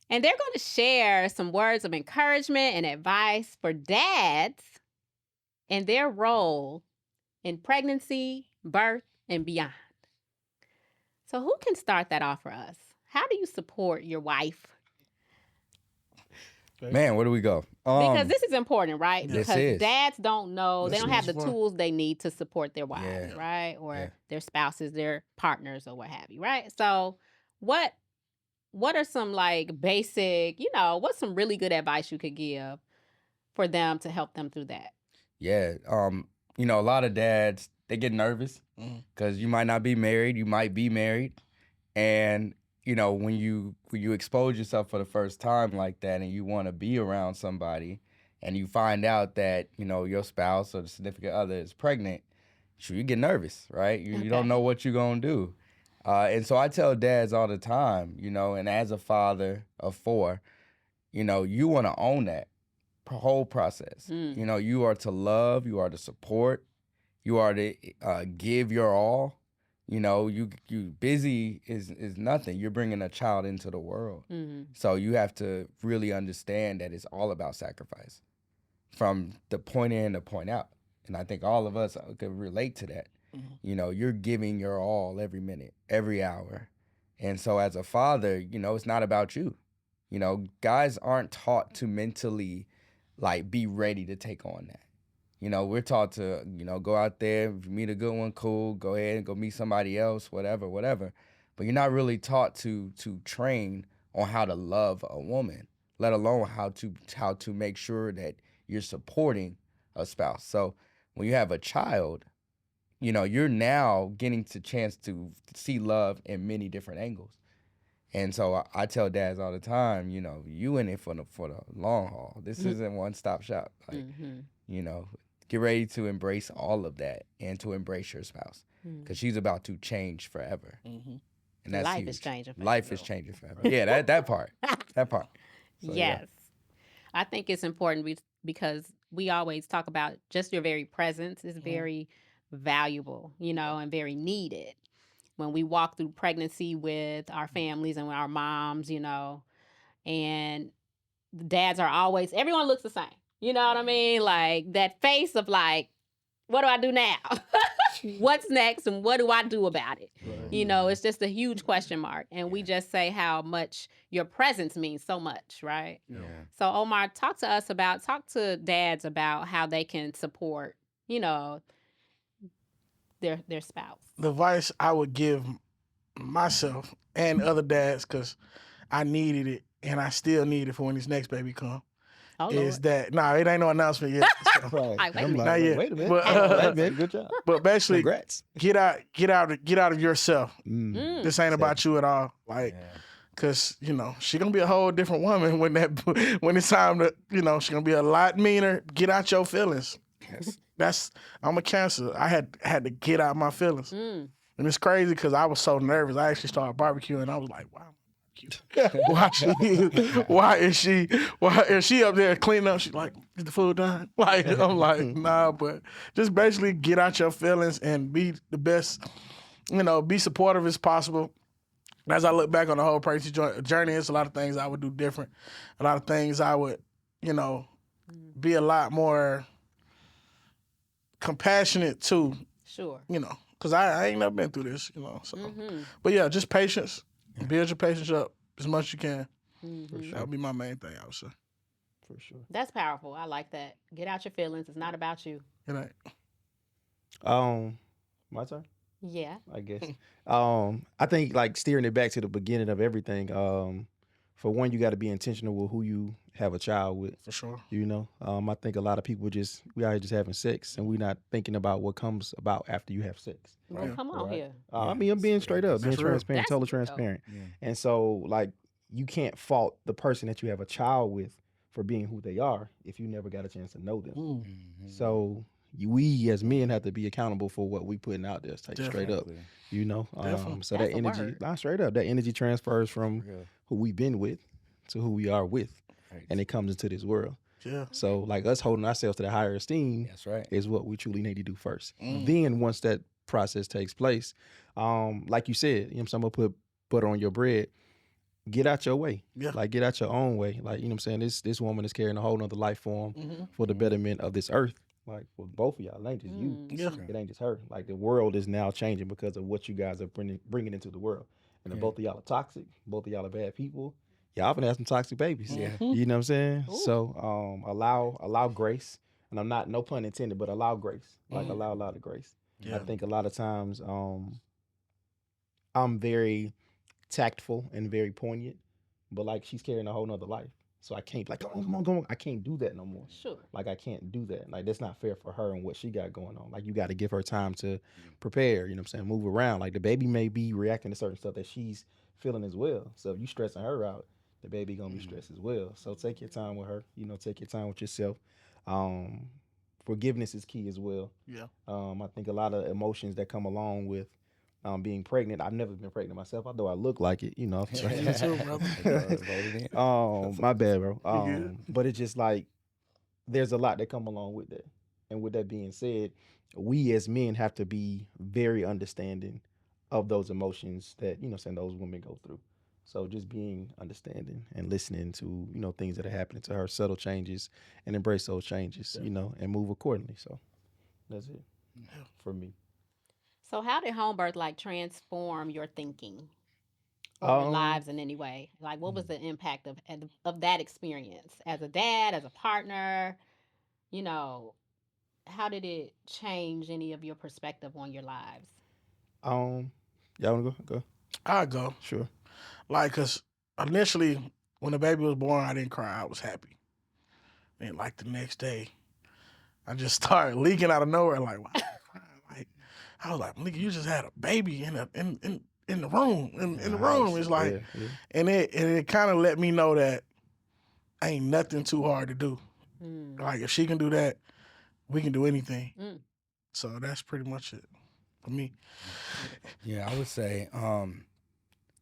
S1: and they're going to share some words of encouragement and advice for dads and their role in pregnancy, birth, and beyond. So who can start that off for us? How do you support your wife?
S2: Man, where do we go?
S1: Because this is important, right?
S2: This
S1: Because
S2: is.
S1: dads don't know, they
S5: This
S1: don't have the
S5: is fun.
S1: tools they need to support their wives,
S2: Yeah.
S1: right? Or
S2: Yeah.
S1: their spouses, their partners, or what have you, right? So what are some like basic, what's some really good advice you could give for them to help them through that?
S2: Yeah. A lot of dads, they get nervous because you might not be married, you might be married. And, when you expose yourself for the first time like that and you want to be around somebody and you find out that, your spouse or the significant other is pregnant, you get nervous, right? You don't know what you're going to do. And so I tell dads all the time, and as a father of 4, you want to own that whole process. You are to love, you are to support, you are to give your all. You busy is nothing. You're bringing a child into the world. So you have to really understand that it's all about sacrifice from the point in to point out. And I think all of us can relate to that. You're giving your all every minute, every hour. And so as a father, it's not about you. Guys aren't taught to mentally be ready to take on that. We're taught to, go out there, if you meet a good one, cool, go ahead and go meet somebody else, whatever. But you're not really taught to train on how to love a woman, let alone how to make sure that you're supporting a spouse. So when you have a child, you're now getting the chance to see love in many different angles. And so I tell dads all the time, you in it for the long haul. This isn't one-stop shop. Get ready to embrace all of that and to embrace your spouse because she's about to change forever. And that's
S1: Life
S2: huge.
S1: is changing forever.
S2: Life is changing forever. Yeah, that part. That part. So,
S1: yes. I think it's important because we always talk about just your very presence is very valuable, and very needed. When we walk through pregnancy with our families and with our moms, and the dads are always, everyone looks the same. You know what I mean? Like that face of like, what do I do now? What's next and what do I do about it?
S6: Right.
S1: It's just a huge question mark. And we just say how much your presence means so much, right?
S2: Yeah.
S1: So Omar, talk to dads about how they can support, their spouse.
S5: The advice I would give myself and other dads, because I needed it and I still need it for when this next baby come,
S1: Oh,
S5: is
S1: Lord.
S5: that it ain't no announcement yet. So,
S6: Right.
S1: Wait a
S6: I'm
S1: minute.
S5: Not yet.
S6: wait a minute.
S5: But,
S6: Hey, man, good job.
S5: but basically,
S6: Congrats.
S5: get out of yourself.
S6: Mm.
S5: This ain't about you at all. Like, cause she gonna be a whole different woman when it's time to she gonna be a lot meaner. Get out your feelings.
S2: Yes.
S5: I'm a Cancer. I had to get out my feelings, and it's crazy because I was so nervous. I actually started barbecuing. I was like, wow. Why is she up there cleaning up? She's like, is the food done? Like, I'm like, nah, but just basically get out your feelings and be the best, be supportive as possible. As I look back on the whole pregnancy journey, it's a lot of things I would do different. A lot of things I would, be a lot more compassionate too,
S1: Sure.
S5: because I ain't never been through this, so. But yeah, just patience. Build your patience up as much as you can. That would be my main thing, I would say.
S6: For sure.
S1: That's powerful. I like that. Get out your feelings. It's not about you.
S5: It ain't.
S6: My turn,
S1: Yeah.
S6: I guess. I think steering it back to the beginning of everything. For one, you got to be intentional with who you have a child with.
S5: For sure.
S6: I think a lot of people we are just having sex and we're not thinking about what comes about after you have sex.
S1: Well, come on here.
S6: I mean, I'm being straight up, being
S5: That's real.
S6: transparent,
S1: That's
S6: totally
S1: real.
S6: transparent.
S2: Yeah.
S6: And so, you can't fault the person that you have a child with for being who they are if you never got a chance to know them. So we as men have to be accountable for what we putting out there. Straight up,
S5: Definitely.
S6: So
S1: That's
S6: that
S1: a
S6: energy,
S1: word.
S6: straight up, that energy transfers from
S2: Real.
S6: who we've been with to who we are with,
S2: Right.
S6: and it comes into this world.
S5: Yeah.
S6: So us holding ourselves to the higher esteem
S2: That's right.
S6: is what we truly need to do first. Then once that process takes place, like you said, I'm gonna put butter on your bread. Get out your way.
S5: Yeah.
S6: Get out your own way. This woman is carrying a whole nother life form for the betterment of this earth. Like for both of y'all, it ain't just you.
S5: Yeah.
S6: It ain't just her. Like the world is now changing because of what you guys are bringing into the world. And if
S2: Yeah.
S6: both of y'all are toxic, both of y'all are bad people, y'all gonna have some toxic babies.
S2: Yeah.
S6: You know what I'm saying?
S1: Ooh.
S6: So allow grace. And I'm not, no pun intended, but allow grace. Like allow a lot of grace. I
S5: Yeah.
S6: think a lot of times I'm very tactful and very poignant, but like she's carrying a whole nother life. So I can't like, come on. I can't do that no more.
S1: Sure.
S6: Like I can't do that. Like that's not fair for her and what she got going on. Like you got to give her time to prepare, you know what I'm saying? Move around. Like the baby may be reacting to certain stuff that she's feeling as well. So if you stressing her out, the baby gonna be stressed as well. So take your time with her, take your time with yourself. Forgiveness is key as well.
S5: Yeah.
S6: I think a lot of emotions that come along with being pregnant. I've never been pregnant myself, although I look like it,
S5: Me too, brother.
S6: My bad, bro.
S5: good.
S6: But it's just like there's a lot that come along with that. And with that being said, we as men have to be very understanding of those emotions that, those women go through. So just being understanding and listening to, things that are happening to her, subtle changes, and embrace those changes, and move accordingly. So that's it for me.
S1: So how did home birth like transform your thinking or your
S6: Um,
S1: lives in any way? Like what was the impact of that experience as a dad, as a partner? You know, how did it change any of your perspective on your lives?
S6: Y'all wanna go? Go.
S5: I go.
S6: Sure.
S5: Like, cause initially when the baby was born, I didn't cry. I was happy. And like the next day, I just started leaking out of nowhere. Like, why am I crying? Like, I was like, nigga, you just had a baby in the room. In the room. It's like,
S6: Yeah.
S5: and it kind of let me know that ain't nothing too hard to do.
S1: Mm.
S5: Like, if she can do that, we can do anything.
S1: Mm.
S5: So that's pretty much it for me.
S2: Yeah, I would say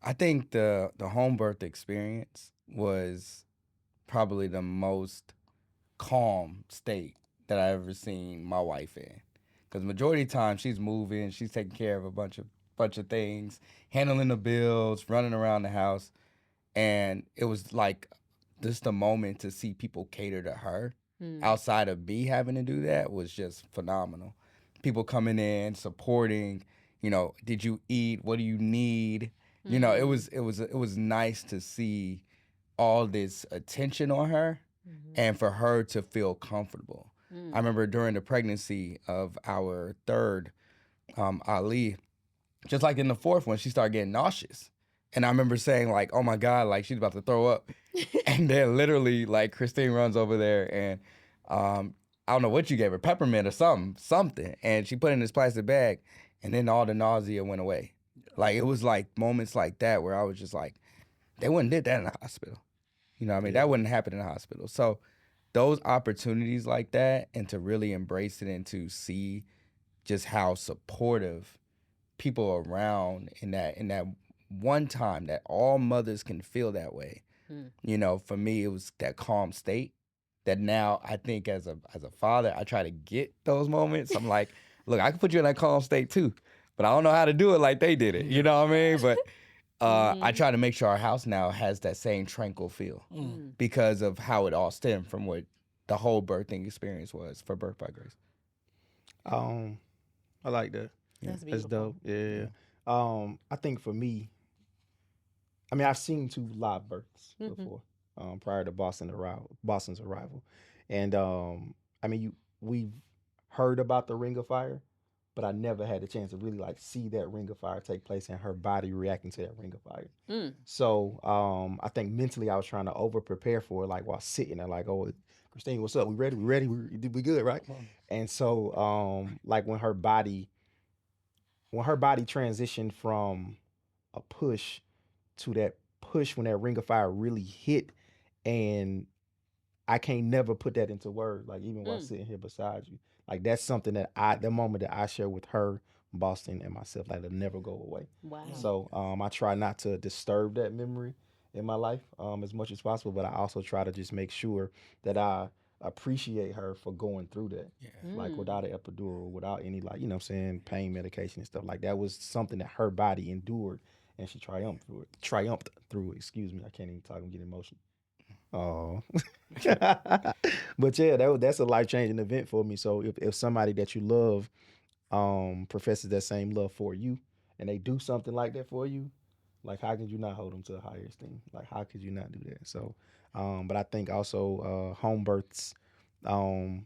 S2: I think the home birth experience was probably the most calm state that I ever seen my wife in. Because majority of the time she's moving, she's taking care of a bunch of things, handling the bills, running around the house, and it was like just a moment to see people cater to her outside of me having to do that was just phenomenal. People coming in, supporting, did you eat? What do you need? It was nice to see all this attention on her and for her to feel comfortable. I remember during the pregnancy of our third, Ali, just like in the fourth one, she started getting nauseous. And I remember saying like, oh my God, like she's about to throw up. And then literally like Christine runs over there and I don't know what you gave her, peppermint or something. And she put it in this plastic bag and then all the nausea went away. Like it was like moments like that where I was just like, they wouldn't did that in the hospital. You know what I mean? That wouldn't happen in the hospital. So those opportunities like that and to really embrace it and to see just how supportive people around in that one time that all mothers can feel that way. For me it was that calm state that now I think as a father I try to get those moments. I'm like, look, I can put you in that calm state too, but I don't know how to do it like they did it. You know what I mean? But I try to make sure our house now has that same tranquil feel because of how it all stemmed from what the whole birthing experience was for Birth by Grace.
S6: I like that.
S1: That's
S6: That's
S1: beautiful.
S6: dope. Yeah. I think for me, I've seen 2 live births before, prior to Boston's arrival. And we've heard about the Ring of Fire, but I never had the chance to really like see that Ring of Fire take place and her body reacting to that Ring of Fire. So I think mentally I was trying to over prepare for it, like while sitting there, like, oh, Christine, what's up? We ready? We good, right? And so like when her body transitioned from a push to that push when that Ring of Fire really hit, and I can't never put that into words, like even while sitting here beside you. Like that's something that the moment that I share with her, Boston, and myself, like it'll never go away.
S1: Wow.
S6: So I try not to disturb that memory in my life as much as possible, but I also try to just make sure that I appreciate her for going through that. Like without an epidural, without any like, pain medication and stuff. Like that was something that her body endured and she triumphed through it. Excuse me, I can't even talk, I'm getting emotional. Oh. But yeah, that's a life changing event for me. So if somebody that you love professes that same love for you and they do something like that for you, like how could you not hold them to a higher esteem? Like how could you not do that? So but I think also home births, um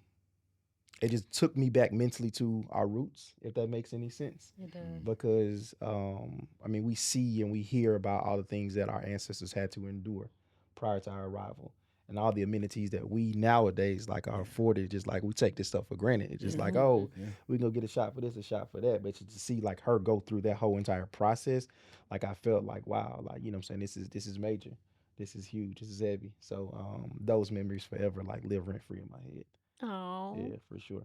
S6: it just took me back mentally to our roots, if that makes any sense.
S1: It does.
S6: Because I mean, we see and we hear about all the things that our ancestors had to endure prior to our arrival, and all the amenities that we nowadays like are afforded. Just like we take this stuff for granted. It's just like, oh, we can go get a shot for this, a shot for that. But to see like her go through that whole entire process, like I felt like, wow, like you know what I'm saying, this is major, this is huge, this is heavy. So those memories forever like live rent free in my head.
S1: Oh,
S6: Yeah, for sure.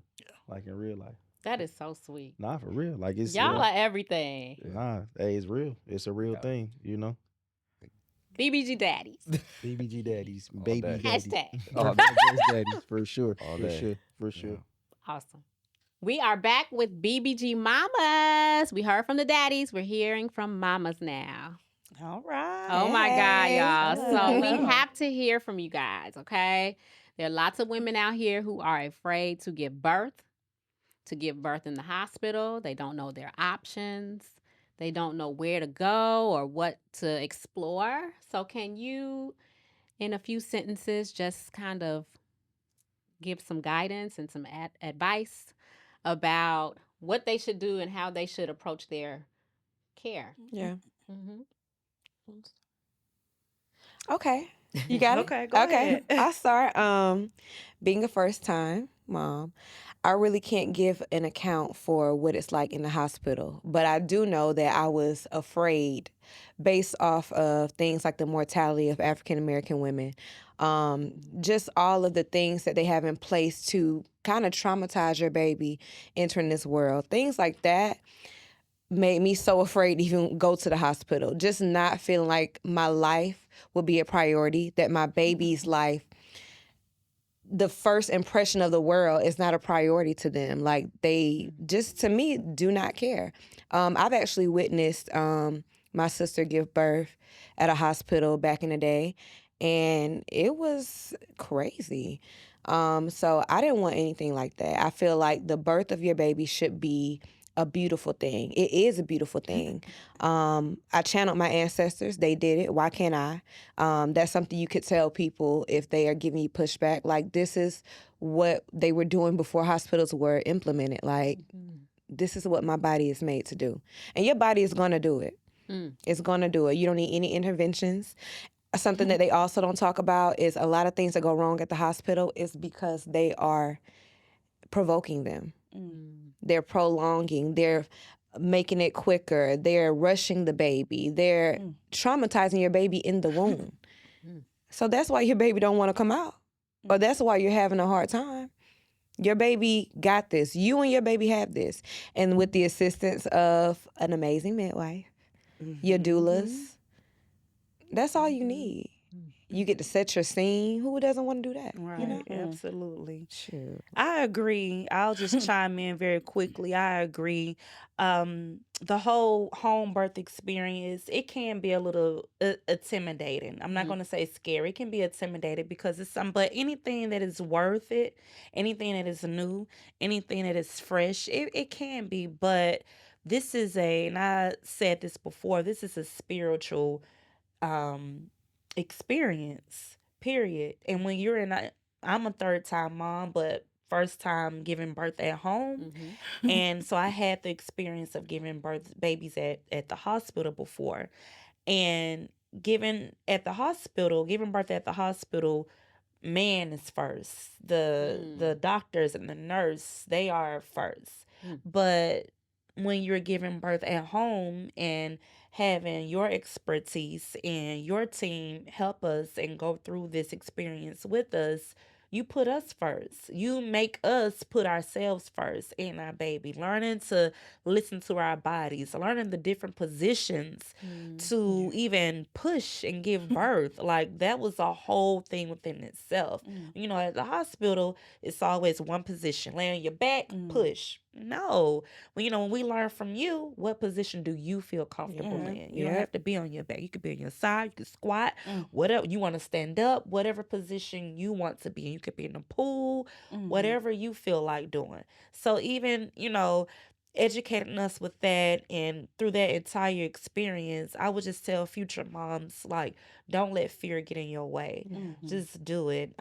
S6: Like in real life.
S1: that is so sweet.
S6: Nah, for real. Like it's
S1: Y'all are everything.
S6: nah, hey, it's real. It's a real thing, you know.
S1: BBG Daddies.
S6: BBG daddies,
S2: All
S6: baby
S2: day.
S6: daddies,
S1: Hashtag.
S2: All
S6: birthday daddies, for sure,
S2: All
S6: for
S2: day.
S6: sure, for sure.
S1: Awesome. We are back with BBG Mamas. We heard from the daddies. We're hearing from mamas now.
S7: All right.
S1: Oh my God, y'all. So we
S7: Hello.
S1: have to hear from you guys, okay? There are lots of women out here who are afraid to give birth in the hospital. They don't know their options. They don't know where to go or what to explore. So can you, in a few sentences, just kind of give some guidance and some advice about what they should do and how they should approach their care?
S4: Yeah.
S1: Mm-hmm.
S4: Okay. You got it?
S7: Okay, go ahead.
S4: I'll start. Being a first time mom, I really can't give an account for what it's like in the hospital, but I do know that I was afraid based off of things like the mortality of African American women. Just all of the things that they have in place to kind of traumatize your baby entering this world. Things like that made me so afraid to even go to the hospital. Just not feeling like my life would be a priority, that my baby's life, the first impression of the world is not a priority to them. Like they just, to me, do not care. I've actually witnessed my sister give birth at a hospital back in the day, and it was crazy. So I didn't want anything like that. I feel like the birth of your baby should be a beautiful thing. It is a beautiful thing. I channeled my ancestors. They did it. Why can't I? That's something you could tell people if they are giving you pushback. Like, this is what they were doing before hospitals were implemented. Like, this is what my body is made to do. And your body is going to do it. It's going to do it. You don't need any interventions. Something that they also don't talk about is a lot of things that go wrong at the hospital is because they are provoking them. They're prolonging, they're making it quicker, they're rushing the baby, they're traumatizing your baby in the womb. So that's why your baby don't want to come out, or that's why you're having a hard time. Your baby got this. You and your baby have this. And with the assistance of an amazing midwife, your doulas, that's all you need. You get to set your scene. Who doesn't want to do that?
S7: Right,
S4: You know?
S7: absolutely.
S4: Shoot.
S7: I agree. I'll just chime in very quickly. I agree. The whole home birth experience, it can be a little intimidating. I'm not going to say scary. It can be intimidating because it's but anything that is worth it, anything that is new, anything that is fresh, it can be. But this is and I said this before, this is a spiritual experience, period. And when you're I'm a third time mom, but first time giving birth at home. And so I had the experience of giving birth babies at the hospital before. And giving birth at the hospital, man is first. The doctors and the nurse, they are first. But when you're giving birth at home and having your expertise and your team help us and go through this experience with us, You put us first. You make us put ourselves first in our baby. Learning to listen to our bodies, learning the different positions to even push and give birth. Like, that was a whole thing within itself. You know, at the hospital, it's always one position. Lay on your back, push. No. Well, you know, when we learn from you, what position do you feel comfortable in? You don't have to be on your back. You could be on your side. You could squat. Whatever. You want to stand up. Whatever position you want to be in. You could be in the pool. Whatever you feel like doing. So even, you know, educating us with that, and through that entire experience, I would just tell future moms, like, don't let fear get in your way. Just do it.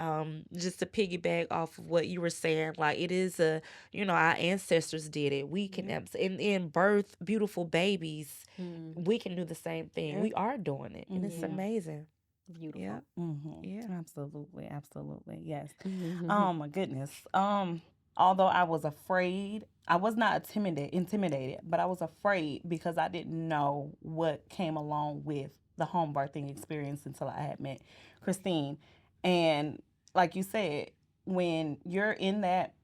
S7: Just to piggyback off of what you were saying, like, it is you know, our ancestors did it. We can in birth beautiful babies. We can do the same thing. We are doing it, and it's amazing.
S1: Beautiful.
S7: Yeah.
S3: Yeah, absolutely, yes. Oh my goodness. Although I was afraid, I was not intimidated, but I was afraid because I didn't know what came along with the home birthing experience until I had met Christine. And like you said, when you're in that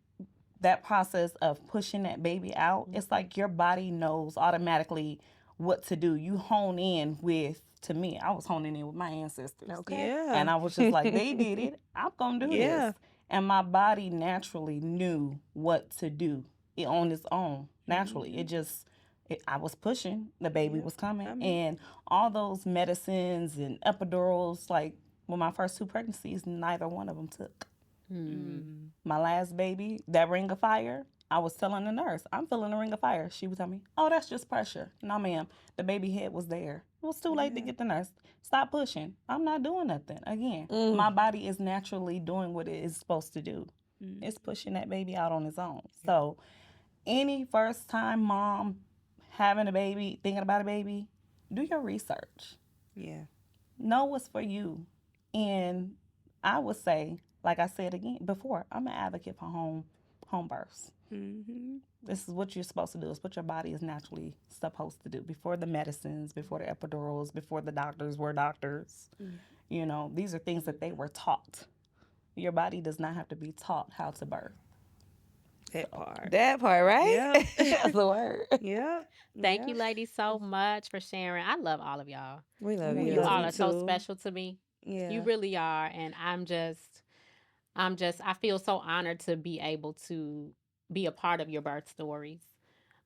S3: process of pushing that baby out, it's like your body knows automatically what to do. You hone in with, to me, I was honing in with my ancestors.
S4: Okay.
S7: Yeah.
S3: And I was just like, they did it. I'm going to do this. And my body naturally knew what to do on its own, naturally. I was pushing, the baby was coming. And all those medicines and epidurals, like, with my first 2 pregnancies, neither one of them took. My last baby, that ring of fire, I was telling the nurse, I'm feeling a ring of fire. She would tell me, oh, that's just pressure. No, ma'am, the baby head was there. It was too late to get the nurse. Stop pushing. I'm not doing nothing. Again, my body is naturally doing what it is supposed to do. It's pushing that baby out on its own. So any first-time mom having a baby, thinking about a baby, do your research.
S7: Yeah.
S3: Know what's for you. And I would say, like I said again before, I'm an advocate for home births. This is what you're supposed to do. It's what your body is naturally supposed to do. Before the medicines, before the epidurals, before the doctors were doctors. You know, these are things that they were taught. Your body does not have to be taught how to birth.
S7: That part.
S4: That part, right?
S7: Yeah.
S4: That's the word.
S7: Yeah.
S1: Thank you, ladies, so much for sharing. I love all of y'all.
S4: We love
S7: We
S4: you.
S1: You
S7: love
S1: all
S7: you
S1: are so
S7: too.
S1: special to me.
S7: Yeah.
S1: You really are. And I feel so honored to be able to be a part of your birth stories.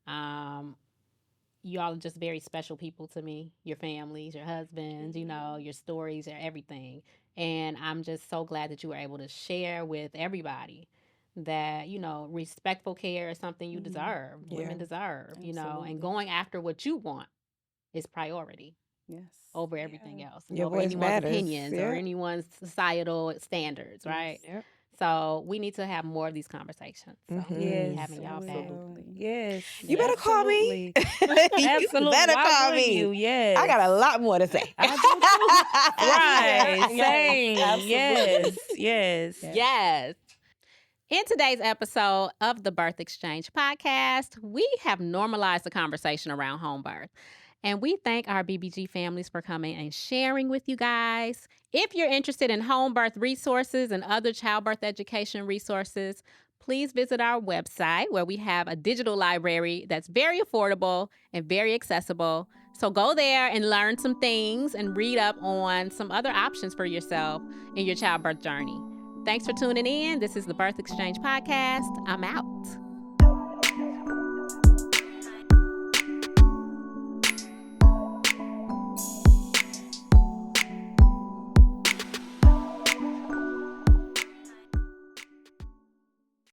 S1: You all are just very special people to me, your families, your husbands, you know, your stories, your everything. And I'm just so glad that you were able to share with everybody that, you know, respectful care is something you deserve, women deserve, you know,
S3: Absolutely.
S1: and going after what you want is priority
S3: Yes.
S1: over everything else, and
S4: Your
S1: over
S4: voice
S1: anyone's
S4: matters.
S1: opinions or
S4: Yeah.
S1: anyone's societal standards, right?
S4: Yep.
S1: So we need to have more of these conversations. So we'll be
S7: Yes.
S1: having y'all back.
S3: Absolutely.
S7: Yes.
S4: You better call me.
S7: Absolutely.
S4: You
S7: Absolutely.
S4: better
S7: Why
S4: call
S7: wouldn't
S4: me.
S7: you? Yes.
S4: I got a lot more to say.
S7: Right. Same.
S3: Absolutely.
S7: Yes.
S1: Yes. In today's episode of the Birth Exchange podcast, we have normalized the conversation around home birth. And we thank our BBG families for coming and sharing with you guys. If you're interested in home birth resources and other childbirth education resources, please visit our website where we have a digital library that's very affordable and very accessible. So go there and learn some things and read up on some other options for yourself in your childbirth journey. Thanks for tuning in. This is the Birth Exchange podcast. I'm out.